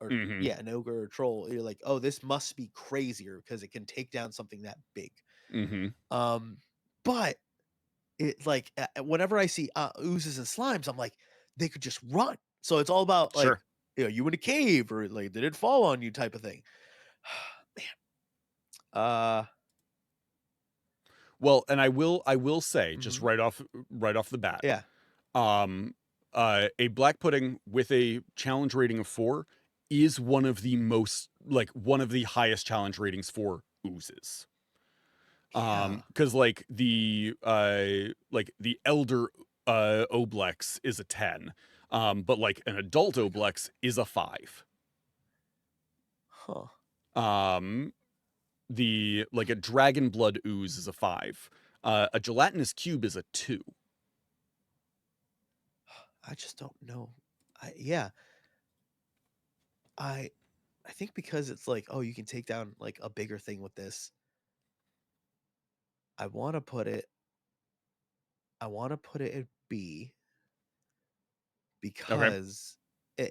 or Mm-hmm. yeah, an ogre or troll, you're like, oh, this must be crazier because it can take down something that big. Mm-hmm. Um, but it like whenever I see oozes and slimes, I'm like, they could just run. So it's all about like, Sure. you in a cave or like did it fall on you type of thing. Man, Well, and I will say just mhm, right off the bat, yeah, um, a black pudding with a challenge rating of 4 is one of the highest challenge ratings for oozes. yeah. Because like the elder oblex is a 10, but like an adult oblex is a 5. Huh. Um, the like a dragon blood ooze is a 5. A gelatinous cube is a 2. I just don't know. Yeah, I I think because it's like, oh, you can take down like a bigger thing with this. I want to put it I want to put it at B Okay. because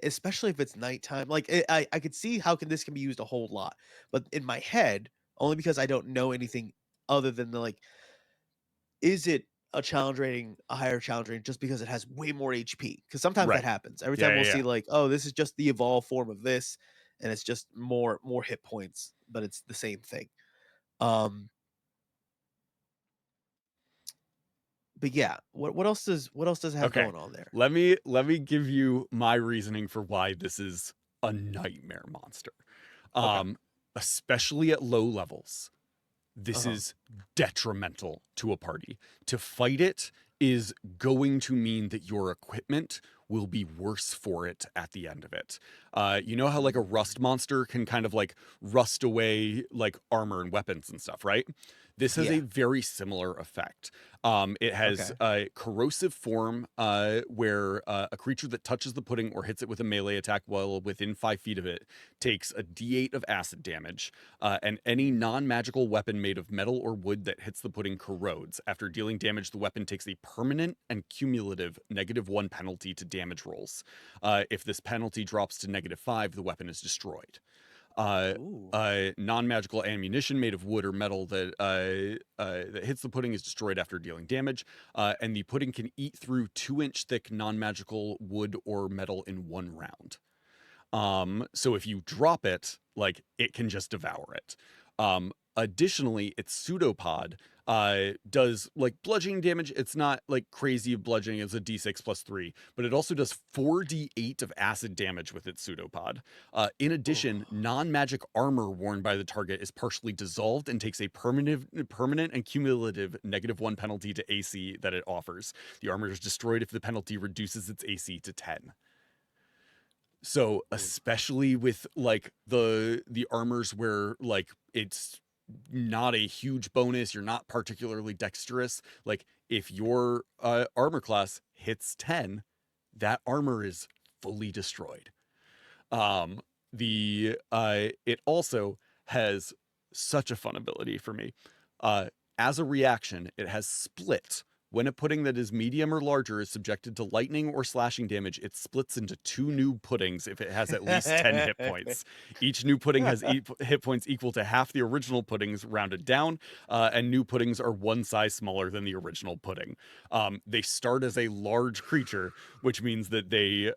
especially if it's nighttime, like I could see how can this can be used a whole lot, but in my head, only because I don't know anything other than the like, is it a challenge rating, a higher challenge rating, just because it has way more HP? Because sometimes that Right. happens. Every Yeah, time yeah, we'll yeah. see like, oh, this is just the evolved form of this, and it's just more hit points, but it's the same thing. Um, but yeah, what else does it have Okay. going on there? Let me give you my reasoning for why this is a nightmare monster. Okay. Um, Especially at low levels. Uh This huh. is detrimental to a party. To fight it is going to mean that your equipment will be worse for it at the end of it. You know how like a rust monster can kind of like rust away like armor and weapons and stuff, right? This has a Yeah. very similar effect. It has Okay. a corrosive form where a creature that touches the pudding or hits it with a melee attack while within 5 feet of it takes a d8 of acid damage, and any non magical weapon made of metal or wood that hits the pudding corrodes. After dealing damage, the weapon takes a permanent and cumulative -1 penalty to damage rolls. If this penalty drops to -5, the weapon is destroyed. Uh, Ooh. Non-magical ammunition made of wood or metal that hits the pudding is destroyed after dealing damage, and the pudding can eat through 2-inch thick non-magical wood or metal in 1 round. So if you drop it, like it can just devour it. Additionally, its pseudopod does like bludgeoning damage. It's not like crazy bludgeoning, it's a d6 plus 3, but it also does 4d8 of acid damage with its pseudopod. In Oh. addition, non-magic armor worn by the target is partially dissolved and takes a permanent and cumulative -1 penalty to AC that it offers. The armor is destroyed if the penalty reduces its AC to 10. So Oh. especially with like the armors where like it's not a huge bonus. You're not particularly dexterous. Like if your armor class hits 10, that armor is fully destroyed. Um, the It also has such a fun ability for me. Uh, as a reaction, it has split. When a pudding that is medium or larger is subjected to lightning or slashing damage, it splits into 2 new puddings if it has at least 10 hit points. Each new pudding has hit points equal to half the original puddings rounded down, and new puddings are 1 size smaller than the original pudding. They start as a large creature, which means that they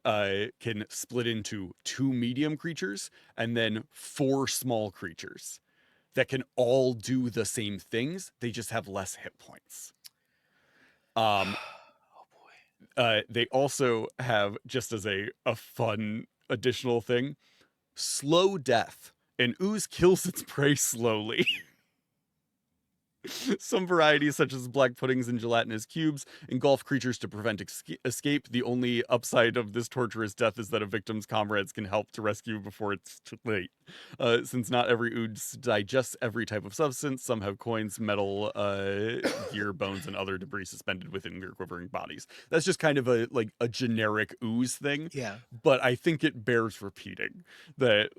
can split into 2 medium creatures and then 4 small creatures that can all do the same things. They just have less hit points. Um, Oh boy. they also have, just as a fun additional thing, slow death. An ooze kills its prey slowly. Some varieties, such as black puddings and gelatinous cubes, engulf creatures to prevent escape. The only upside of this torturous death is that a victim's comrades can help to rescue before it's too late. Since not every ooze digests every type of substance, some have coins, metal, gear, bones, and other debris suspended within their quivering bodies. That's just kind of a generic ooze thing. Yeah. But I think it bears repeating that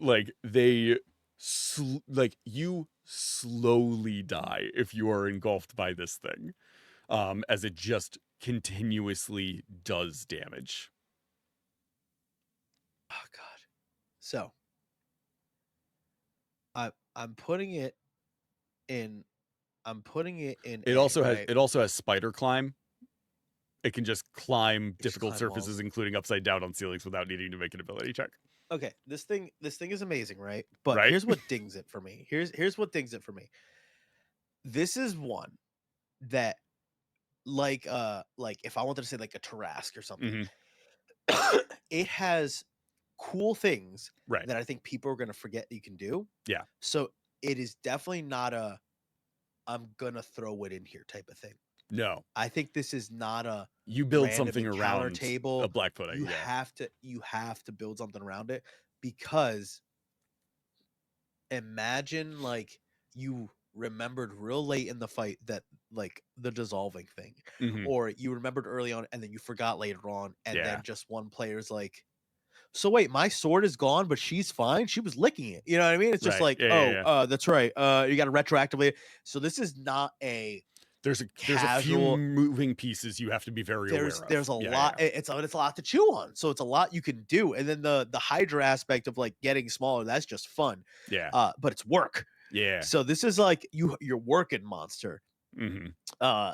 you slowly die if you are engulfed by this thing, as it just continuously does damage. Oh god. So I'm putting it in. I'm putting it in. It A, also right? has spider climb. It can just climb It just difficult climb surfaces, walls. including upside down on ceilings, without needing to make an ability check. Okay, this thing is amazing, right? But Right? here's what dings it for me. Here's what dings it for me. This is one that like if I wanted to say like a Tarrasque or something, Hmm. it has cool things Right. that I think people are gonna forget you can do. Yeah. So it is definitely not a I'm gonna throw it in here type of thing. No. I think this is not a You build random something encounter around a table. black pudding. Yeah. You have to build something around it because imagine like you remembered real late in the fight that like the dissolving thing, Hmm. or you remembered early on and then you forgot later on, and Yeah. then just one player's like, so wait, my sword is gone but she's fine, she was licking it, you know what I mean? It's just Right. like, Yeah. Yeah. oh, Yeah. that's right, you got to retroactively. So this is not a There's a few casual. moving pieces you have to be very aware There's of. a Yeah. lot. Yeah. It's a lot to chew on, so it's a lot you can do. And then the Hydra aspect of like getting smaller, that's just fun, Yeah. but it's work. Yeah. So this is like you're working monster. Hmm.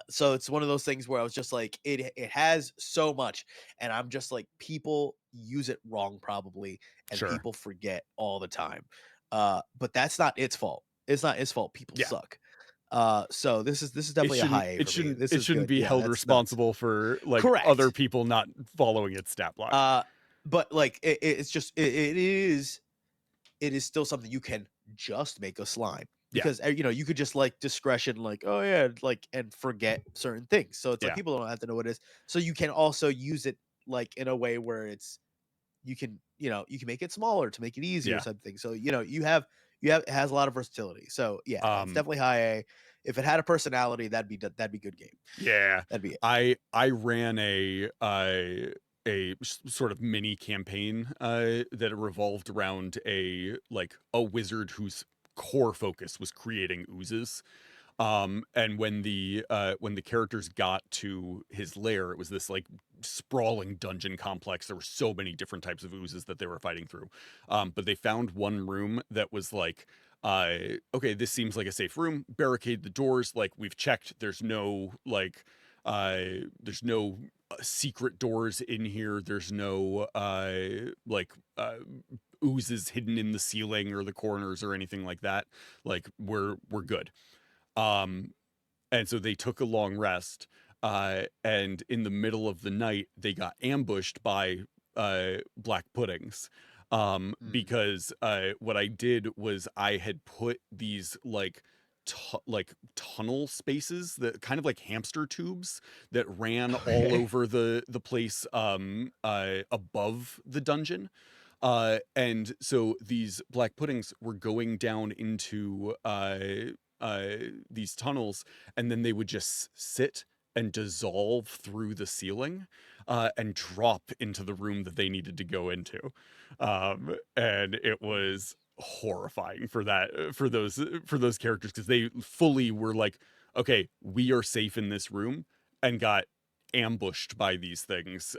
So it's one of those things where I was just like, it has so much, and I'm just like, people use it wrong probably, and Sure. people forget all the time. But that's not its fault. It's not its fault. People Yeah. suck. So this is definitely a high A for me. This It is shouldn't good. be Yeah, held that's nuts. responsible for like other Correct. people not following its stat block. But like it's just it is still something you can just make a slime, Yeah. because you could just like discretion, like, oh yeah, like, and forget certain things, so it's like Yeah. people don't have to know what it is, so you can also use it like in a way where it's you can make it smaller to make it easier, Yeah. something, so you have it has a lot of versatility, so yeah, it's Um definitely high A. If it had a personality, that'd be good game. yeah. That'd be it. I ran a sort of mini campaign that revolved around a wizard whose core focus was creating oozes. And when the characters got to his lair, it was this like sprawling dungeon complex. There were so many different types of oozes that they were fighting through. But they found one room that was like, okay, this seems like a safe room. Barricade the doors. Like we've checked. There's no secret doors in here. There's no oozes hidden in the ceiling or the corners or anything like that. Like we're good. Um, and so they took a long rest. And in the middle of the night, they got ambushed by black puddings. Mm. Because what I did was I had put these like tunnel spaces, that kind of like hamster tubes that ran all Okay. over the place above the dungeon. And so these black puddings were going down into these tunnels, and then they would just sit and dissolve through the ceiling, and drop into the room that they needed to go into. And it was horrifying for those characters, because they fully were like, okay, we are safe in this room, and got ambushed by these things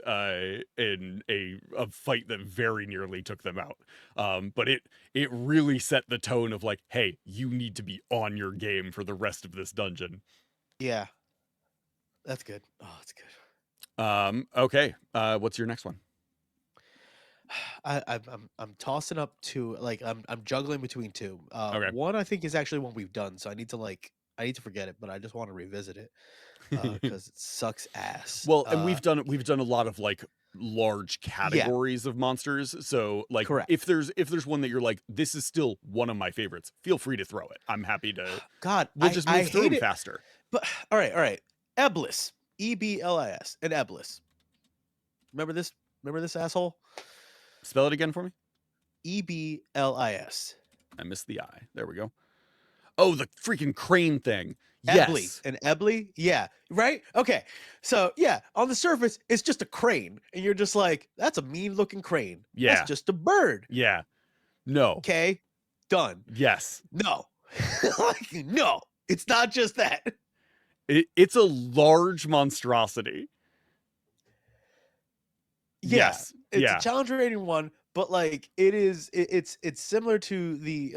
in a fight that very nearly took them out. But it really set the tone of like, hey, you need to be on your game for the rest of this dungeon. Yeah, that's good. Oh, that's good. Okay, what's your next one? I'm tossing up two. Like I'm juggling between two. Okay. One I think is actually one we've done, so I need to forget it, but I just want to revisit it because it sucks ass. Well, and we've done a lot of like large Yeah, categories of monsters. So like correct. if there's one that you're like, this is still one of my favorites, feel free to throw it. I'm happy to. God, We'll I just I move through hate them it. faster. But all right. Eblis, Eblis, and Eblis. Remember this? Remember this asshole? Spell it again for me. Eblis. I missed the I. There we go. Oh, the freaking crane thing. Ebly Yes. and Ebly, yeah, right. Okay, so yeah, on the surface, it's just a crane, and you're just like, that's a mean-looking crane. Yeah. That's just a bird. Yeah. No. Okay, done. Yes. No, like no, it's not just that. It's a large monstrosity. Yeah, Yes. it's Yeah. a challenge rating one, but like it's similar to the.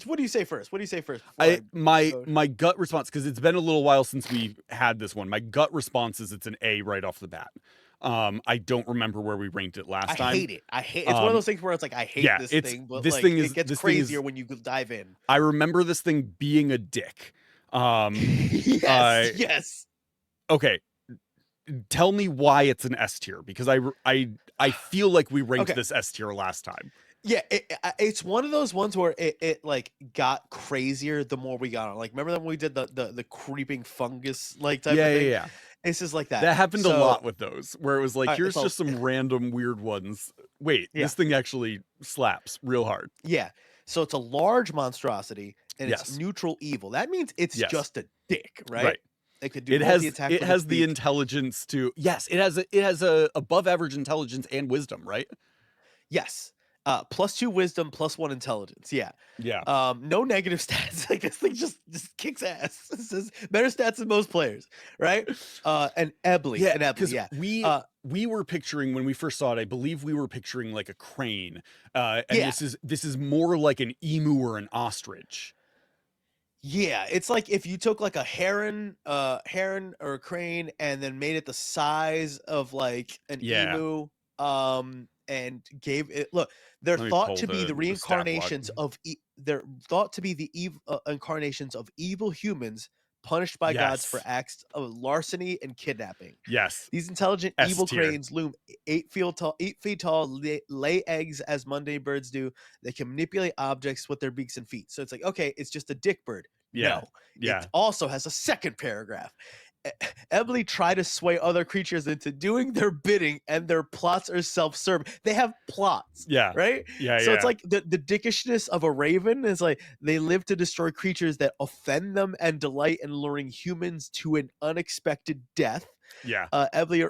What do you say first? What do you say first? before My gut response, because it's been a little while since we had this one. My gut response is it's an A right off the bat. I don't remember where we ranked it last I time. hate it. It's one of those things where it's like I hate yeah, this it's- thing, but this like thing is- it gets this thing is- crazier when you dive in. I remember this thing being a dick. Yes, yes. Okay, tell me why it's an S tier, because I feel like we ranked Okay. this S tier last time. Yeah, it's one of those ones where it like got crazier the more we got on. Like, remember when we did the creeping fungus like type Yeah, of thing? yeah. It's just like that. That happened a So- lot with those, where it was like, Alright, here's so- just some random weird ones. Wait, Yeah. this thing actually slaps real hard. Yeah, so it's a large monstrosity and Yes. it's neutral evil. That means it's Yes. just a dick, right? Right. It could do It has multi-attack it with has its the beak. intelligence to it has a above average intelligence and wisdom, right? Yes. +2 wisdom, +1 intelligence. Yeah. Yeah. No negative stats. Like this thing just kicks ass. This is better stats than most players, right? And Ebly. Yeah, and Ebly, because yeah. we were picturing, when we first saw it, I believe we were picturing like a crane. And Yeah. this is more like an emu or an ostrich. Yeah, it's like if you took like a heron or a crane and then made it the size of like an Yeah. emu, and gave it. Look, they're Let me thought pull to be the the stat block. reincarnations of. They're thought to be the incarnations of evil humans punished by gods for Yes. acts of larceny and kidnapping. Yes. These intelligent S evil tier. cranes loom 8 feet tall, lay eggs as mundane birds do. They can manipulate objects with their beaks and feet. So it's like, okay, it's just a dick bird. Yeah. No, Yeah. it also has a second paragraph. Ebly try to sway other creatures into doing their bidding, and their plots are self-serving. They have plots, Yeah. right? Yeah. So yeah. it's like the dickishness of a raven is like they live to destroy creatures that offend them and delight in luring humans to an unexpected death. yeah. Ebly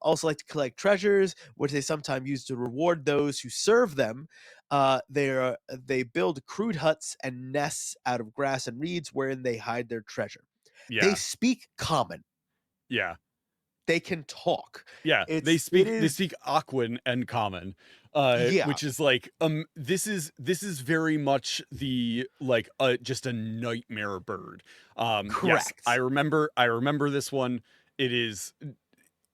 also like to collect treasures, which they sometimes use to reward those who serve them. They build crude huts and nests out of grass and reeds, wherein they hide their treasure. Yeah. They speak common. Yeah. They can talk. Yeah, It's- they it speak is- Aquan and Common, Yeah. which is like this is very much the like just a nightmare bird. Yes, Correct. I remember this one. It is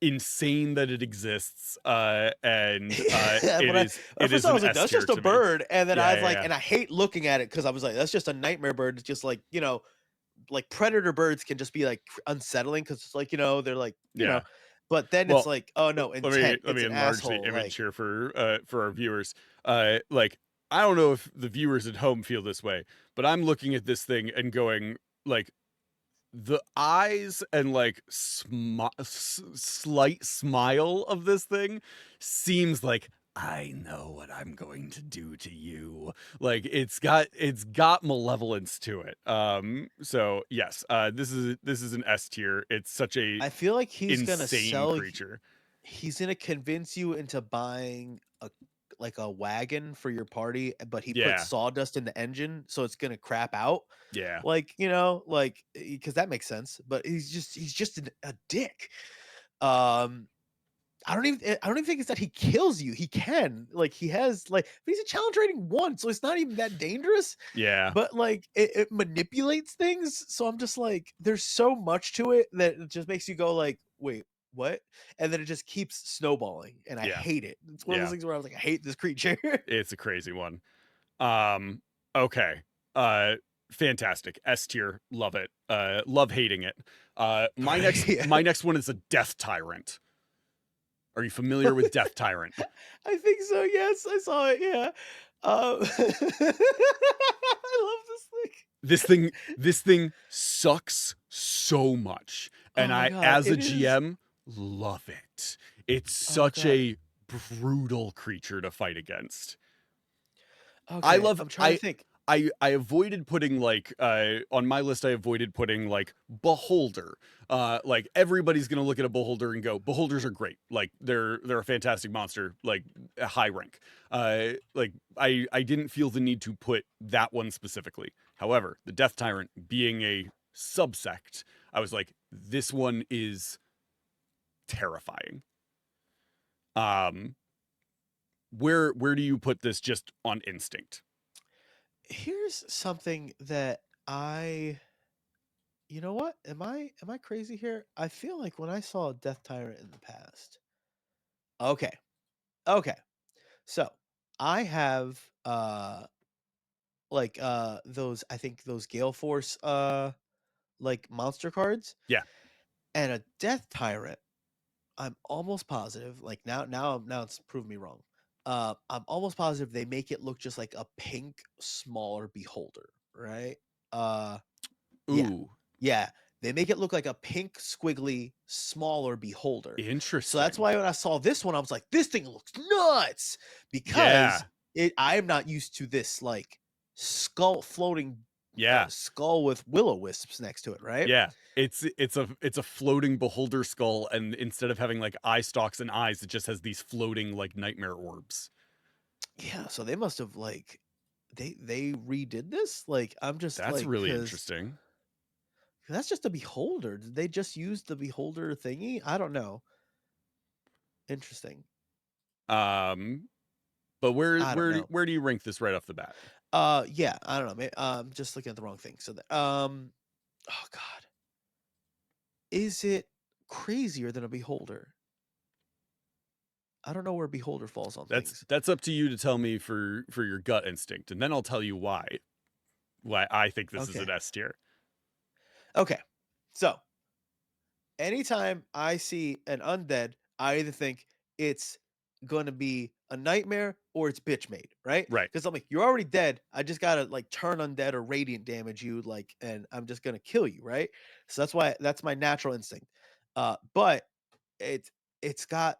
insane that it exists, and Yeah, it but is At it is first I an was like, S that's tier just a to me. bird. And then I was Yeah, like, yeah. and I hate looking at it because I was like, that's just a nightmare bird. It's just like, like predator birds can just be like unsettling because it's like, they're like, Yeah. but then Well, it's like, oh no, Let intent. me It's an enlarge asshole. the image Like, here for our viewers. Like, I don't know if the viewers at home feel this way, but I'm looking at this thing and going like, the eyes and like slight smile of this thing seems like I know what I'm going to do to you. Like it's got malevolence to it. So yes, this is an S tier. It's such a I feel like insane creature. he's gonna convince you into buying a wagon for your party, but he puts Yeah. sawdust in the engine, so it's gonna crap out. Yeah. Like, because that makes sense. But he's just a dick. Um, I don't even think it's that he kills you. He can, like, he has, like, but he's a challenge rating 1, so it's not even that dangerous. Yeah. But like it manipulates things, so I'm just like, there's so much to it that it just makes you go like, wait, what? And then it just keeps snowballing, and I Yeah. hate it. It's one of those Yeah. things where I was like, I hate this creature. It's a crazy one. Okay. Fantastic. S tier. Love it. Love hating it. My next Yeah. my next one is a Death Tyrant. Are you familiar with Death Tyrant? I think so. Yes, I saw it. Yeah. I love this thing. This thing sucks so much. And Oh my I, god, as a it is. GM, love it. It's Oh such god. a brutal creature to fight against. Okay, I'm trying to think. I avoided putting like on my list I avoided putting like Beholder. Like everybody's gonna look at a Beholder and go, Beholders are great. Like they're a fantastic monster, like a high rank. Like I didn't feel the need to put that one specifically. However, the Death Tyrant being a subsect, I was like, this one is terrifying. Um where do you put this just on instinct? Here's something that you know what? Am I crazy here? I feel like when I saw a Death Tyrant in the past. Okay. Okay. So, I have those, I think those Gale Force like monster cards, Yeah. and a Death Tyrant. I'm almost positive, like, now it's proved me wrong. I'm almost positive they make it look just like a pink smaller Beholder, right? Uh yeah. Ooh, Yeah, they make it look like a pink squiggly smaller Beholder. So that's interesting. why when I saw this one, I was like, this thing looks nuts, Yeah. because I am not used to this like floating Yeah. skull with will-o-wisps next to it, right? Yeah. It's a floating beholder skull, and instead of having like eye stalks and eyes, it just has these floating like nightmare orbs. Yeah, so they must have like they redid this. Like, I'm just That's like, really because interesting. that's just a Beholder. Did they just use the Beholder thingy? I don't know. Interesting. Um, but I don't know. where do you rank this right off the bat? Yeah, I don't know. Just looking at the wrong thing. So that, oh god, is it crazier than a Beholder? I don't know where Beholder falls on things. That's up to you to tell me for your gut instinct, and then I'll tell you why I think this is Okay. an S tier. Okay. So, anytime I see an undead, I either think it's going to be a nightmare or it's bitch made, right? Right. Because I'm like, you're already dead. I just gotta like turn undead or radiant damage you, like, and I'm just gonna kill you, right? So that's my natural instinct. But it's it's got,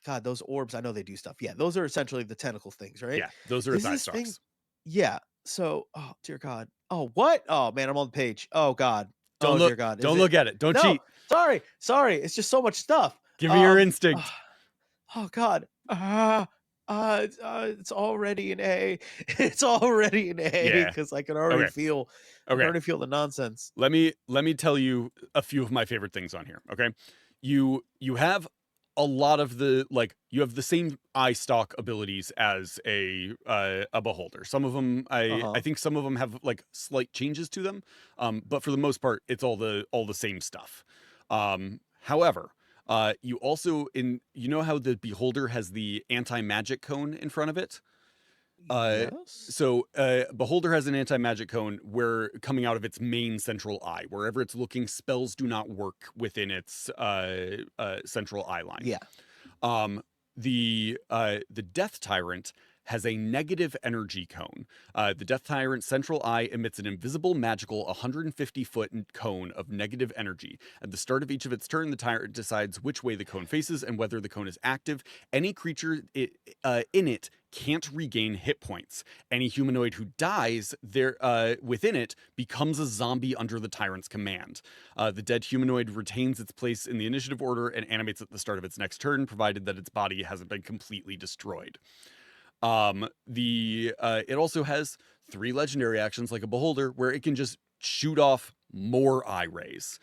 God, those orbs. I know they do stuff. Yeah, those are essentially the tentacle things, right? Yeah, those are Is its eye this thing? stalks. Yeah. So, oh dear God. Oh, what? Oh man, I'm on the page. Oh God. Oh dear God. Is Don't it? look at it. Don't No, cheat. sorry. It's just so much stuff. Give me your Oh, instinct. oh God. It's already an A. It's already an A Yeah. because Okay. I can Okay. already feel the nonsense. Let me tell you a few of my favorite things on here. Okay, you have a lot of the like you have the same eye stalk abilities as a beholder. Some of them Uh I huh. think some of them have like slight changes to them, but for the most part it's all the same stuff. However, you also in you know how the beholder has the anti magic cone in front of it. Uh, Yes. Beholder has an anti-magic cone where coming out of its main central eye, wherever it's looking, spells do not work within its central eye line. Yeah. The Death Tyrant has a negative energy cone. The Death Tyrant's central eye emits an invisible, magical 150-foot cone of negative energy. At the start of each of its turn, the tyrant decides which way the cone faces and whether the cone is active. Any creature in it can't regain hit points. Any humanoid who dies there within it becomes a zombie under the tyrant's command. The dead humanoid retains its place in the initiative order and animates at the start of its next turn, provided that its body hasn't been completely destroyed. It also has 3 legendary actions like a beholder, where it can just shoot off more eye rays.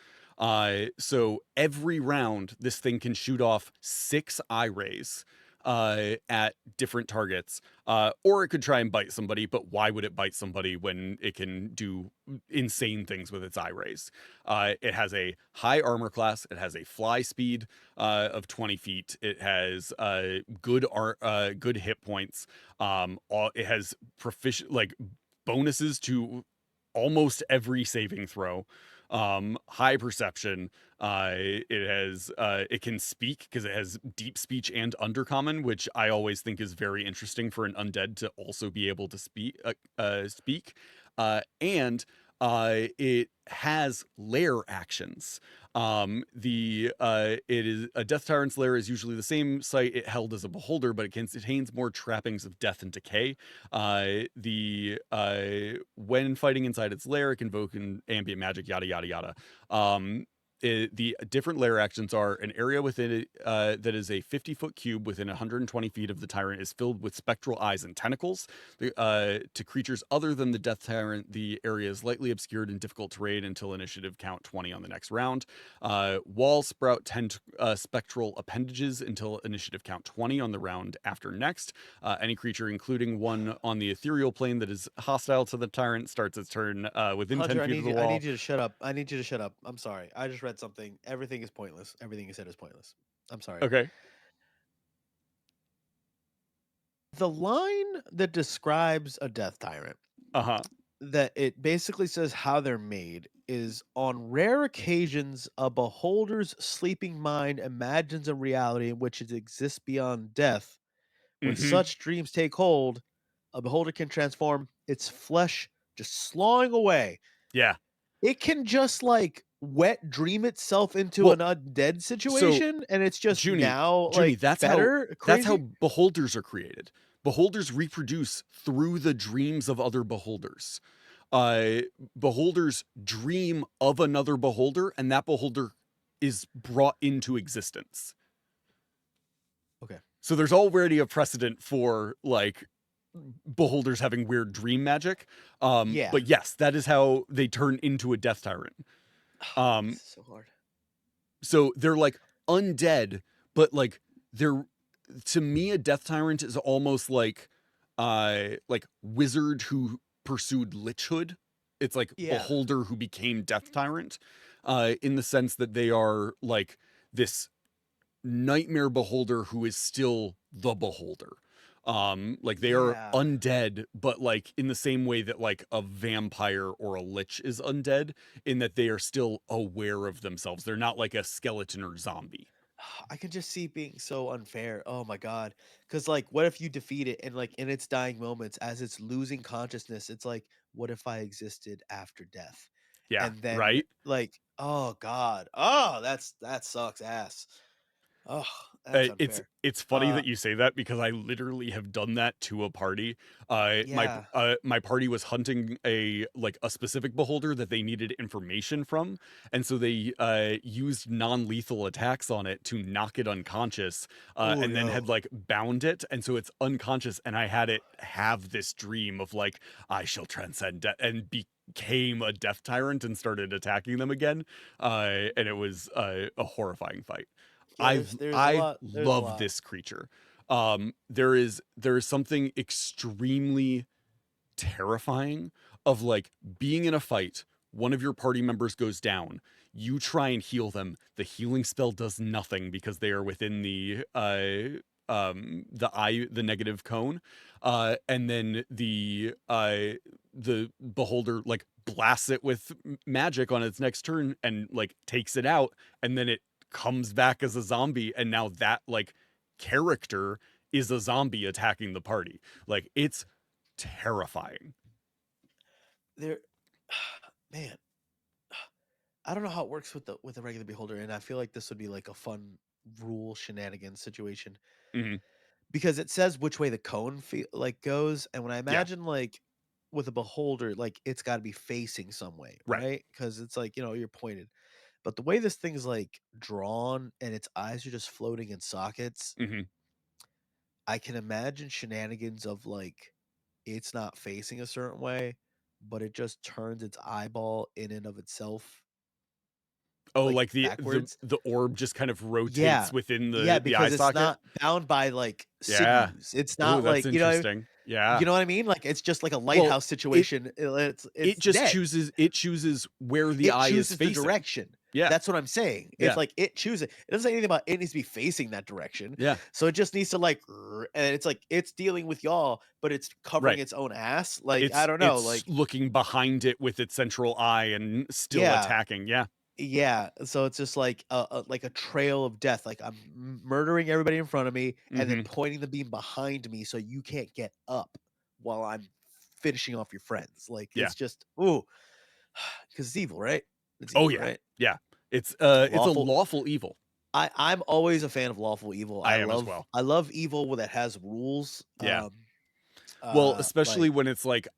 So every round, this thing can shoot off 6 eye rays at different targets, or it could try and bite somebody. But why would it bite somebody when it can do insane things with its eye rays? It has a high armor class. It has a fly speed of 20 feet. It has good hit points. It has bonuses to almost every saving throw. High perception. It can speak because it has deep speech and undercommon, which I always think is very interesting for an undead to also be able to speak. And it has lair actions. It is a Death Tyrant's lair is usually the same site it held as a beholder, but it contains more trappings of death and decay. When fighting inside its lair, it can invoke an ambient magic, yada yada yada. The different lair actions are: an area within it that is a 50-foot cube within 120 feet of the tyrant is filled with spectral eyes and tentacles. To creatures other than the Death Tyrant, the area is lightly obscured and difficult to raid until initiative count 20 on the next round. Walls sprout 10 spectral appendages until initiative count 20 on the round after next. Any creature, including one on the ethereal plane that is hostile to the tyrant, starts its turn within Hunter, 10 feet of the wall. I need you to shut up. I need you to shut up. I'm sorry. I just read something. Everything is pointless. Everything you said is pointless. I'm sorry. Okay. The line that describes a Death Tyrant, that it basically says how they're made, is: on rare occasions, a beholder's sleeping mind imagines a reality in which it exists beyond death. When such dreams take hold, a beholder can transform its flesh, just slawing away. Yeah. It can just like wet dream itself into an undead situation, and it's just Junie, like that's better. That's how beholders are created. Beholders reproduce through the dreams of other beholders. Beholders dream of another beholder, and that beholder is brought into existence. Okay. So there's already a precedent for like beholders having weird dream magic. Yeah. But yes, that is how they turn into a Death Tyrant. So hard. So they're like undead, but like they're, to me, a Death Tyrant is almost like wizard who pursued lichhood. It's like beholder who became Death Tyrant, in the sense that they are like this nightmare beholder who is still the beholder. Like they are undead, but like in the same way that like a vampire or a lich is undead, in that they are still aware of themselves. They're not like a skeleton or zombie. I can just see being so unfair. Oh my god. Cuz like what if you defeat it and like in its dying moments as it's losing consciousness, it's like, what if I existed after death? Yeah, And then right? like, oh god. Oh, that sucks ass. Oh, that's unfair. It's funny that you say that, because I literally have done that to a party. Yeah. My party was hunting a specific beholder that they needed information from, and so they used non-lethal attacks on it to knock it unconscious, and then had like bound it, and so it's unconscious. And I had it have this dream of like, I shall transcend death, and became a Death Tyrant and started attacking them again. And it was a horrifying fight. Yeah, I love this creature. There is something extremely terrifying of like being in a fight. One of your party members goes down. You try and heal them. The healing spell does nothing because they are within the negative cone. And then the beholder like blasts it with magic on its next turn and like takes it out, and then it comes back as a zombie, and now that like character is a zombie attacking the party. Like, it's terrifying. There, man, I don't know how it works with the regular beholder, and I feel like this would be like a fun rule shenanigans situation Mhm. because it says which way the cone like goes, and when I Yeah. imagine like with a beholder, like it's got to be facing some way, Right. right? Because it's like you're pointed, but the way this thing's like drawn and its eyes are just floating in sockets, Mhm. I can imagine shenanigans of like it's not facing a certain way, but it just turns its eyeball in and of itself Oh, like like backwards. the orb just kind of Yeah. rotates within Yeah, the eye because it's socket? not bound by like Yeah. sinews. It's Ooh, not that's like, interesting. Yeah. you know what I mean? Like it's just like a Well, lighthouse it situation. it It's just dead. chooses where the It eye is chooses the facing. direction. Yeah. That's what I'm saying. It's Yeah. like it chooses. It doesn't say anything about it needs to be facing that direction. Yeah. So it just needs to like, and it's like it's dealing with y'all, but it's covering Right. its own ass. Like I don't know. It's Like looking behind it with its central eye and still yeah, attacking. Yeah. yeah. So it's just like a trail of death. Like I'm murdering everybody in front of me and then Mhm. pointing the beam behind me so you can't get up while I'm finishing off your friends. Like Yeah. it's just ooh, because it's evil, right? It's Oh evil, yeah. right? Yeah. It's a Lawful. lawful evil. I'm always a fan of lawful evil. I am as well. I love evil that has rules. Yeah. Well, especially Like when it's like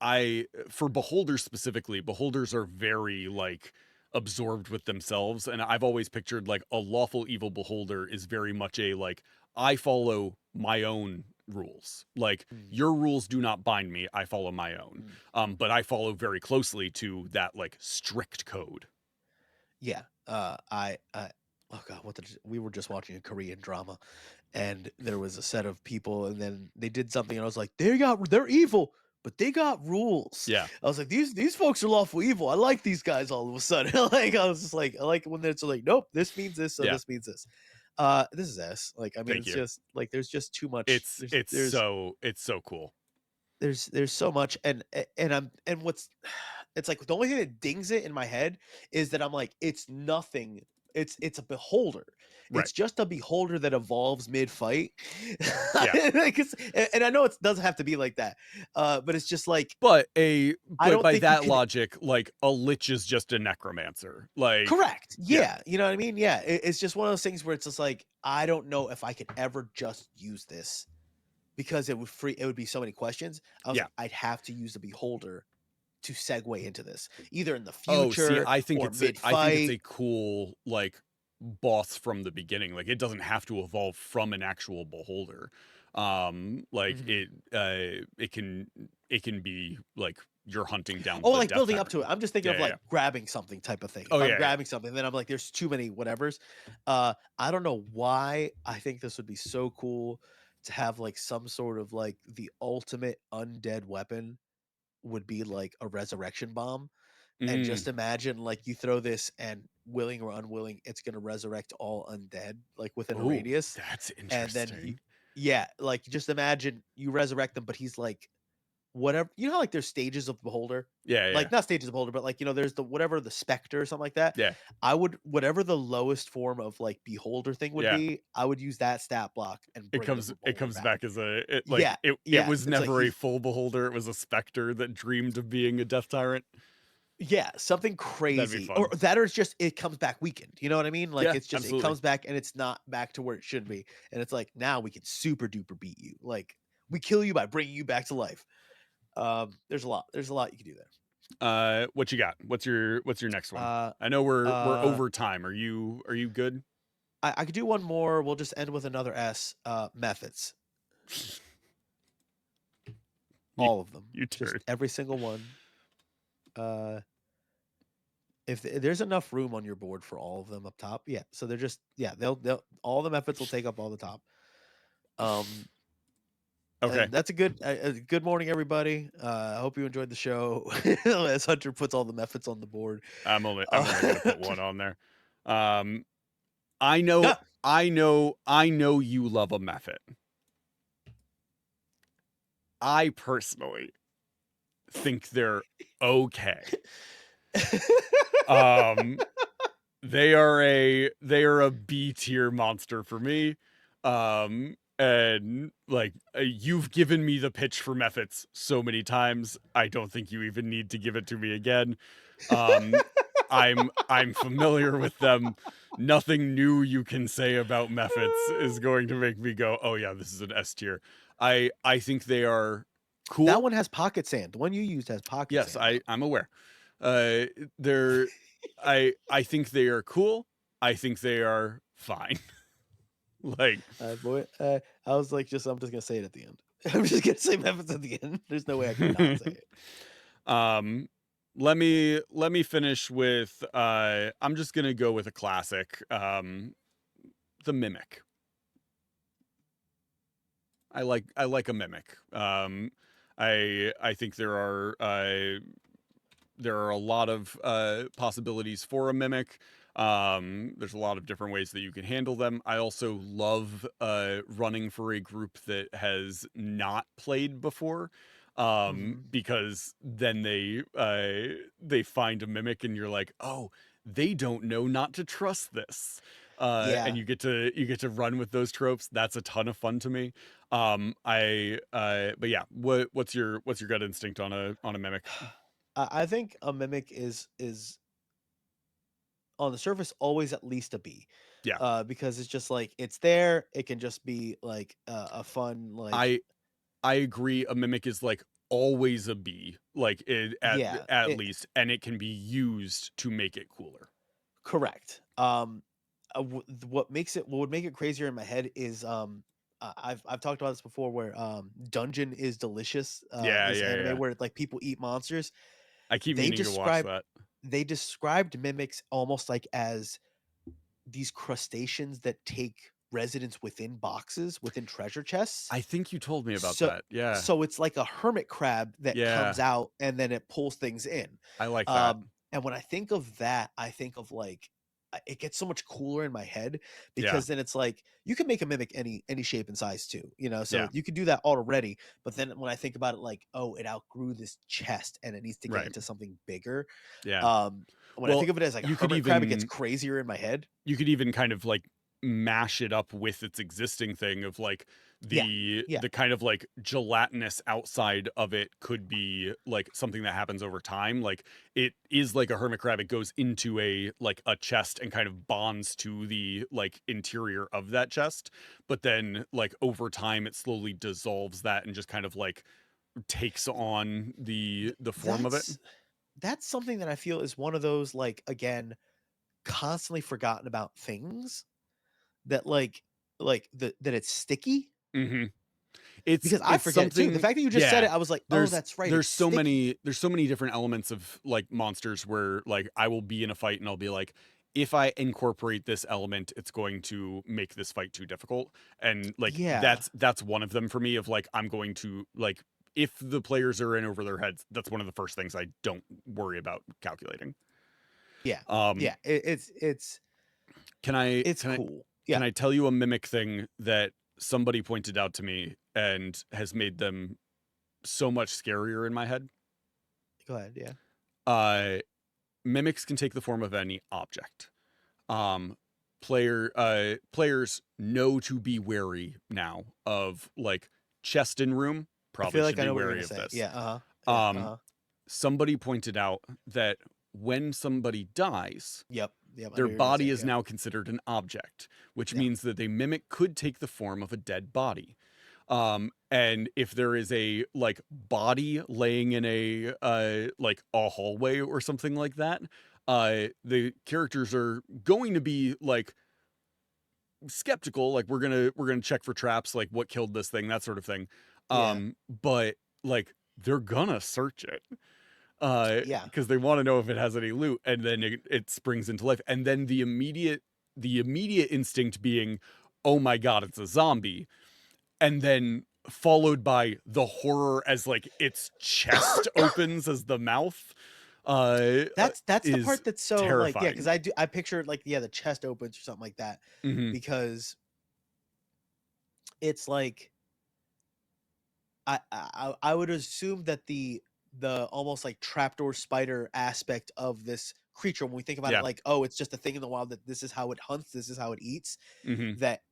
for beholders specifically, beholders are very like absorbed with themselves, and I've always pictured like a lawful evil beholder is very much a like I follow my own rules. Like mm, your rules do not bind me. I follow my own. mm, But I follow very closely to that like strict code. yeah. I oh god, we were just watching a Korean drama, and there was a set of people, and then they did something, and I was like, they're evil, but they got rules. Yeah. I was like, these folks are lawful evil. I like these guys all of a sudden. Like I was just like, I like when it's like, nope, this means this, so Yeah. this means this. This is S. Like I mean, Thank it's you. just like there's just too much. It's so cool. There's so much, and what's it's like the only thing that dings it in my head is that I'm like it's nothing. It's a beholder. Right. It's just a beholder that evolves mid fight. Yeah. And I know it doesn't have to be like that, but it's just like But I don't by think you that can. logic, like a lich is just a necromancer. Like Correct. yeah. Yeah, you know what I mean. Yeah, it's just one of those things where it's just like I don't know if I could ever just use this because it would be so many questions. I was Yeah. like, I'd have to use the beholder to segue into this, either in the Oh, see, future or mid I think it's a fight. cool like boss from the beginning. Like it doesn't have to evolve from an actual beholder. Like Mhm. it can be like you're hunting down Oh, the like Death building up Tyrant. to it. I'm just thinking Yeah, of yeah, like yeah. grabbing something type of thing. Oh If I'm yeah, yeah. grabbing something, then I'm like, there's too many whatevers. I don't know why I think this would be so cool to have like some sort of like the ultimate undead weapon would be like a resurrection bomb. And Mm. just imagine like you throw this and willing or unwilling, it's gonna resurrect all undead like within a Oh, radius. that's And then interesting. yeah, like just imagine you resurrect him, but he's like whatever how like there's stages of beholder? Yeah, yeah. Like not stages of beholder, but like there's the whatever the specter or something like that. Yeah. I would whatever the lowest form of like beholder thing would Yeah. be, I would use that stat block and bring the It beholder comes back. back as Yeah, it yeah. was It's like never a he's full beholder, it was a specter that dreamed of being a Death Tyrant. yeah, something That'd be crazy. Or fun. that or it's just it comes back weakened. You know what I mean? Like Yeah, it's just it absolutely. comes back and it's not back to where it should be. And it's like now we can super duper beat you. Like we kill you by bringing you back to life. There's a lot. There's a lot you can do there. What you got? What's your next one? Uh I know we're uh over time. Are you good? I could do one more. We'll just end with another S. Methods. You All of them. you Just turd. every single one. Uh if there's enough room on your board for all of them up top, yeah. So they're just yeah, they'll all the methods will take up all the top. Um Okay. and that's a good morning, everybody. I hope you enjoyed the show. As Hunter puts all the methods on the board. I'm only gonna put one on there. Um I know Ah! I know you love a method. I personally think they're okay. Um they are a B tier monster for me. and like you've given me the pitch for methods so many times. I don't think you even need to give it to me again. Um, I'm familiar with them. Nothing new you can say about methods is going to make me go, oh yeah, this is an S tier. I think they are cool. That one has pocket sand. The one you used has pocket Yes, sand. I'm aware. They're I think they are cool. I think they are fine. Like Boy, I was like, I'm just gonna say it at the end. I'm just gonna say Memphis at the end. There's no way I can not say it. let me finish with I'm just gonna go with a classic. The Mimic. I like a Mimic. I think there are a lot of possibilities for a Mimic. There's a lot of different ways that you can handle them. I also love running for a group that has not played before, because then they find a Mimic and you're like, oh, they don't know not to trust this. Yeah. And you get to run with those tropes. That's a ton of fun to me. But yeah, what's your gut instinct on a Mimic? I think a mimic is on the surface always at least a B. Yeah. Because it's just like it's there. It can just be like a fun like I agree. A Mimic is like always a B, like yeah. at least, and it can be used to make it cooler. Correct. What would make it crazier in my head is I've talked about this before where Dungeon is Delicious, Yeah, this yeah, anime yeah. where like people eat monsters. I keep They meaning to watch describe that. they described mimics almost like as these crustaceans that take residence within boxes, within treasure chests. I think you told me about So that. Yeah, so it's like a hermit crab that yeah. comes out and then it pulls things in. I like that. And when I think of that, I think of like it gets so much cooler in my head Yeah, because then it's like you can make a mimic any shape and size too, you know. So yeah. you could do that already. But then when I think about it, like, oh, it outgrew this chest and it needs to get Right. into something bigger. Yeah. When I Well, think of it as like a you could hermit crab, it gets even crazier in my head. kind of like mash it up with its existing thing of like Yeah, the yeah, kind of like gelatinous outside of it could be like something that happens over time. Like it is like a hermit crab. It goes into a chest and kind of bonds to the like interior of that chest, but then like over time it slowly dissolves that and just kind of like takes on the form of it. That's something that I feel is one of those like again constantly forgotten about things that that it's sticky Mm-hmm. because I It's forget it too. The something, fact that you just said yeah. it, I was like, oh, that's right, it's sticky. There's so many different elements of like monsters where like I will be in a fight and I'll be like, if I incorporate this element, it's going to make this fight too difficult. And like Yeah, that's one of them for me of like I'm going to like if the players are in over their heads, that's one of the first things I don't worry about calculating. yeah, Um yeah. It's can I it's cool. Yeah, can I tell you a Mimic thing that somebody pointed out to me and has made them so much scarier in my head? go ahead. Yeah, Uh, Mimics can take the form of any object. Um, players know to be wary now of like chest in room. I feel Probably like should I be know what you're wary gonna of say. this. Yeah, yeah, Um, somebody pointed out that when somebody dies, yep, yep. I know their what you're gonna body say. is Yeah, now considered an object, which yeah, means that a mimic could take the form of a dead body. And if there is a like body laying in a like a hallway or something like that, the characters are going to be like skeptical, like we're gonna check for traps, like what killed this thing, that sort of thing. yeah, But like they're gonna search it yeah. because they want to know if it has any loot, and then it springs into life, and then the immediate instinct being, oh my god, it's a zombie, and then followed by the horror as like its chest opens as the mouth That's the is part that's so like yeah, because terrifying. I picture like yeah, the chest opens or something like that Hmm. because it's like I would assume that the almost like trapdoor spider aspect of this creature when we think about it Yeah. like oh it's just a thing in the wild that this is how it hunts, this is how it eats, Hmm. that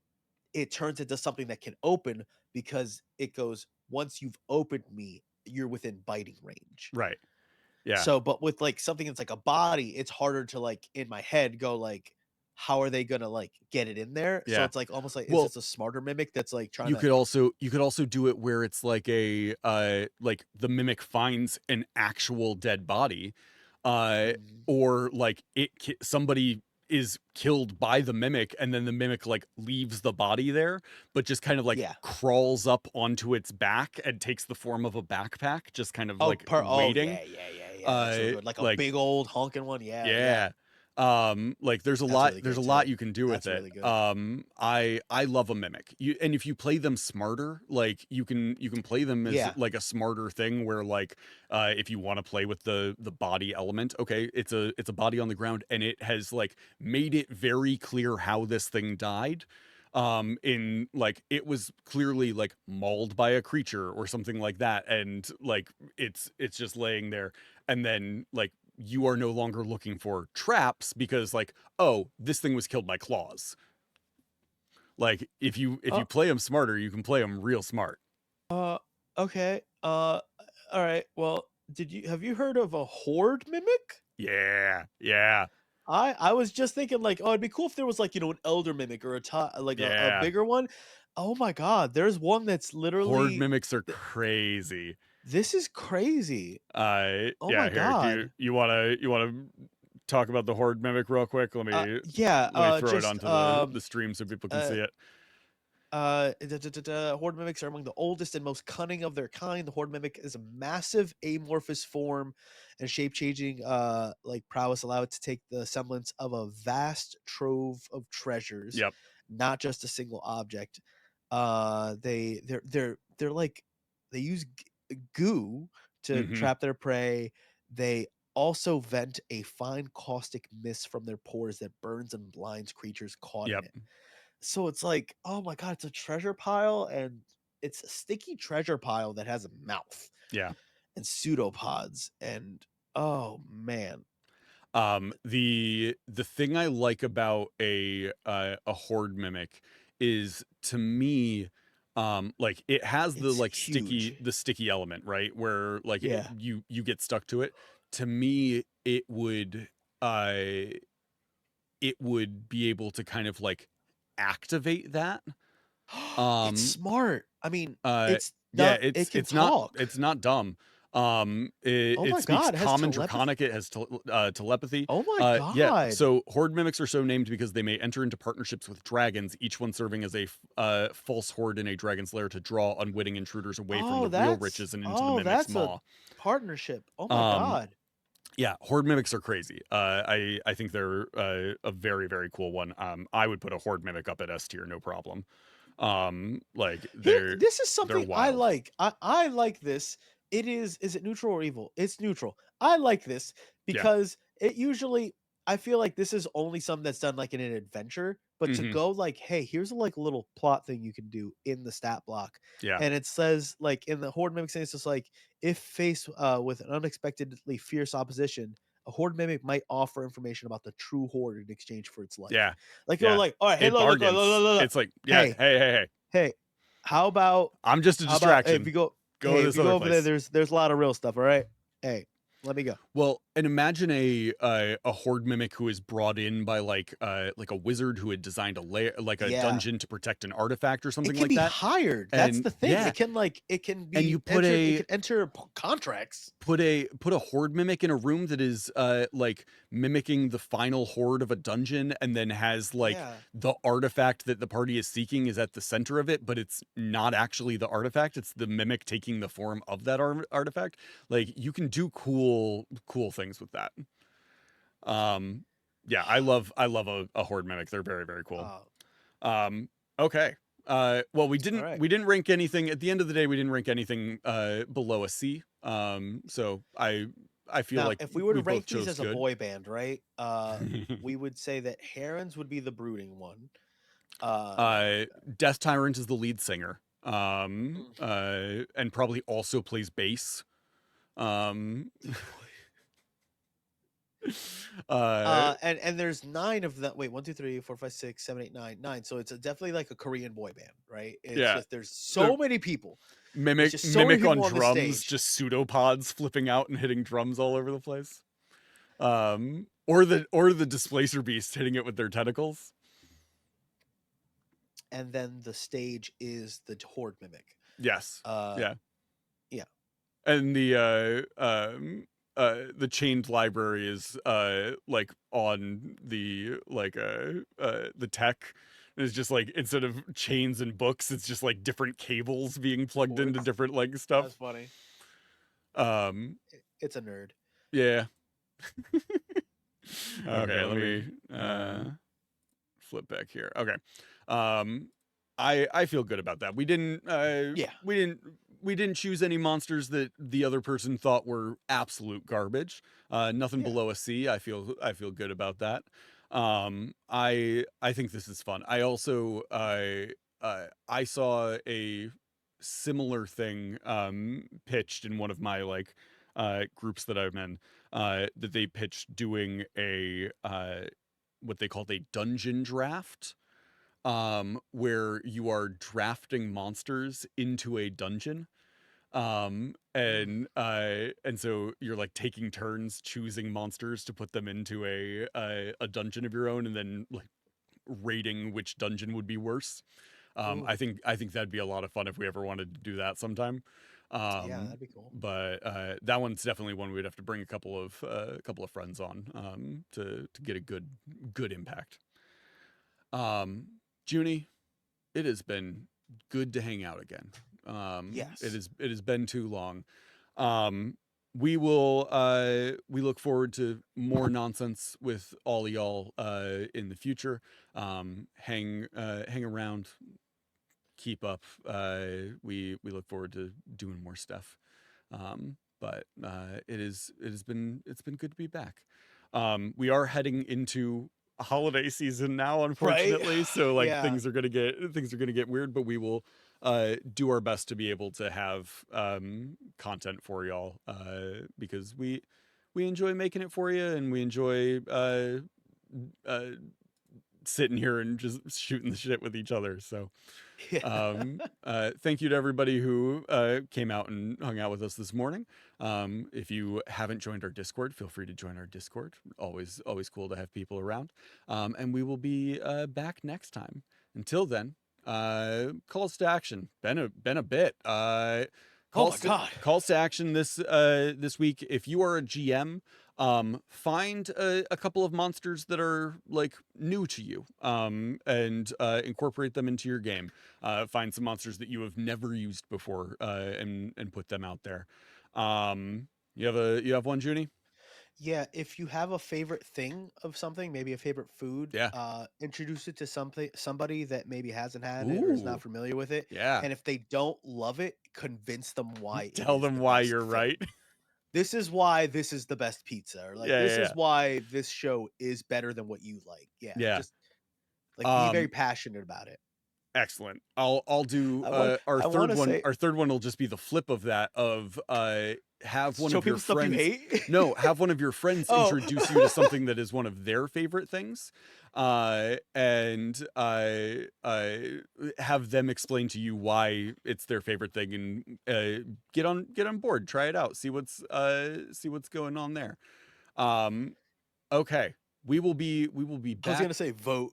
it turns into something that can open because it goes, once you've opened me, you're within biting range. Right. Yeah. So, but with like something that's like a body, it's harder to like in my head go like, how are they gonna like get it in there? So Yeah. it's like almost like it's Well, just a smarter mimic that's like trying you to. could also do it where it's like a like the mimic finds an actual dead body, Mhm. or like somebody is killed by the mimic and then the mimic like leaves the body there but just kind of like Yeah. crawls up onto its back and takes the form of a backpack, just kind of like Oh waiting. yeah. That's real good. Like a Like big old honking one. Yeah. yeah. Like there's a That's lot really there's a good lot too. you can do with That's it. really good. I love a mimic. And if you play them smarter, like you can play them as Yeah. like a smarter thing where like if you want to play with the body element, okay, it's a body on the ground and it has like made it very clear how this thing died. In like it was clearly like mauled by a creature or something like that, and like it's just laying there, and then like you are no longer looking for traps because like, oh, this thing was killed by claws. Like if you Oh, play them smarter, you can play them real smart. okay. All right. Well, have you heard of a horde mimic? Yeah, yeah, I was just thinking like, oh, it'd be cool if there was like, an elder mimic or like a yeah. bigger one. Oh my god, there's one that's Horde literally mimics are crazy. this is crazy. Oh Yeah, my here, god. you wanna talk about the horde mimic real quick? Yeah, Let me throw it just onto the stream so people can uh see it. Horde mimics are among the oldest and most cunning of their kind. The horde mimic is a massive amorphous form and shape-changing like prowess allow it to take the semblance of a vast trove of treasures, Yep. not just a single object. They're like they use goo to Mm-hmm. trap their prey. They also vent a fine caustic mist from their pores that burns and blinds creatures caught in Yep. it. So it's like, oh my god, it's a treasure pile, and it's a sticky treasure pile that has a mouth Yeah. and pseudopods, and oh man, The thing I like about a horde mimic is, to me, like it has the it's like huge. sticky element, right? Where like Yeah. you get stuck to it. To me, uh it would be able to kind of like activate that. It's Um smart. I mean, uh it's yeah, not. It can it's talk. not dumb. Oh It my speaks god, it has common telepathy. draconic, it has telepathy. Oh my Yeah, god. so horde mimics are so named because they may enter into partnerships with dragons, each one serving as a false horde in a dragon's lair to draw unwitting intruders away from the real riches and into the mimic's That's a maw. partnership. Oh my Um god. yeah, horde mimics are crazy. I think they're a very very cool one. I would put a horde mimic up at S tier, no problem. Like Here, this is they're something I wild. like. I like this. Is it neutral or evil? It's neutral. I like this Yeah. because it usually I feel like this is only something that's done like in an adventure, but to Hmm. go like, hey, here's a like little plot thing you can do in the stat block. Yeah. And it says like in the horde mimic thing, it's just like if faced with an unexpectedly fierce opposition, a horde mimic might offer information about the true horde in exchange for its life. Yeah. Like you're Yeah. like, all right, hey, It bargains. look. It's like, yeah, Hey, hey. hey, how about I'm just a hey, distraction. Go to if this you go other over there, place. there's a lot of real stuff, all right? Hey, let me go. Well, and imagine a horde mimic who is brought in by like a wizard who had designed a lair, like a Yeah. dungeon to protect an artifact or It something can like be that. hired. That's And the thing. yeah, It can and you be entered. It can enter contracts. put a horde mimic in a room that is like mimicking the final horde of a dungeon, and then has like Yeah. the artifact that the party is seeking is at the center of it, but it's not actually the artifact, it's the mimic taking the form of that artifact. Like you can do cool things with that. Yeah, I love a horde mimic. They're very very cool. Uh, um okay. Well, all right. we didn't rank anything at the end of the day. We didn't rank anything below a C. So I feel Now, like if we were to we both rank these chose as a good. boy band, right? We would say that Herons would be the brooding one. uh Death Tyrant is the lead singer, Mm. and probably also plays bass. um And there's 9 of them. Wait, 1, 2, 3, 4, 5, 6, 7, 8, 9, 9. So it's definitely like a Korean boy band, right? It's Yeah. just there's The so many people. There's mimic just so many mimic on people on the drums, stage. just pseudopods flipping out and hitting drums all over the place. Or the displacer beast hitting it with their tentacles. And then the stage is the horde mimic. Yes. Yeah. And the chained library is like on the the tech. It's just like instead of chains and books, it's just like different cables being plugged into Cords. different like stuff. That's funny. Um It's a nerd. yeah. Okay, Okay, let me flip back here. Okay. I feel good about that. We didn't Yeah. we didn't choose any monsters that the other person thought were absolute garbage. Nothing Yeah. below a C. I feel good about that. I think this is fun. I also I saw a similar thing pitched in one of my like groups that I'm in that they pitched doing a what they called a dungeon draft where you are drafting monsters into a dungeon and so you're like taking turns choosing monsters to put them into a dungeon of your own and then like rating which dungeon would be worse. Ooh. I think that'd be a lot of fun if we ever wanted to do that sometime. Yeah, that'd be cool. But that one's definitely one we'd have to bring a couple of friends on to get a good impact. Junie, it has been good to hang out again. Yes. It has been too long. We look forward to more nonsense with all y'all in the future. Hang around, keep up. We look forward to doing more stuff. But it's been good to be back. We are heading into a holiday season now, unfortunately. Right? So like Yeah. things are gonna get weird, but we will do our best to be able to have content for y'all because we enjoy making it for you and we enjoy sitting here and just shooting the shit with each other. So thank you to everybody who came out and hung out with us this morning. If you haven't joined our Discord, feel free to join our Discord. Always cool to have people around. And we will be back next time. Until then, calls to action. Been a bit. Calls to action this week. If you are a GM, find a couple of monsters that are like new to you and incorporate them into your game. Find some monsters that you have never used before and put them out there. You have one, Junie? Yeah, if you have a favorite thing of something, maybe a favorite food, Yeah. introduce it to somebody that maybe hasn't had it or is Ooh. not familiar with it. Yeah. And if they don't love it, convince them why. Tell them why you're right. This is why this is the best pizza, or like this is why this show is better than what you like. Yeah. Just like be very passionate about it. Excellent. I'll do our third one. Our third one will just be the flip of that. Of have one of your friends. You hate? No, have one of your friends introduce you to something that is one of their favorite things, and have them explain to you why it's their favorite thing, and get on board. Try it out. See what's going on there. Okay. We will be back. I was gonna say vote.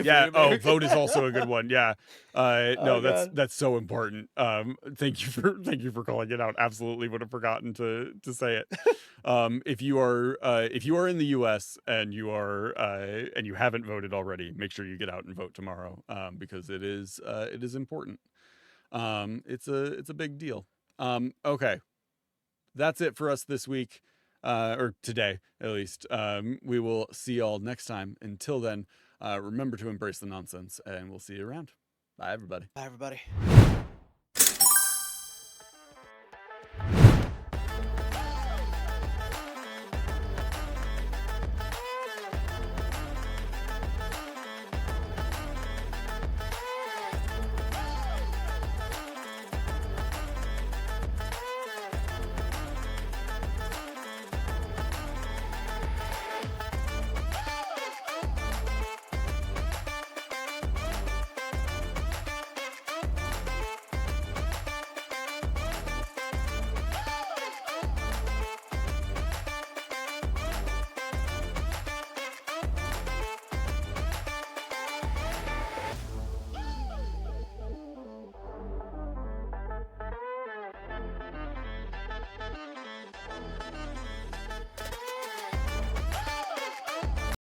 Yeah. Oh, vote is also a good one. Yeah. No, that's so important. Thank you for calling it out. Absolutely would have forgotten to say it. If you are in the U.S. and you haven't voted already, make sure you get out and vote tomorrow. Because it is important. It's a big deal. Okay. That's it for us this week. Or today, at least. We will see y'all next time. Until then, remember to embrace the nonsense, and we'll see you around. Bye, everybody. Bye, everybody.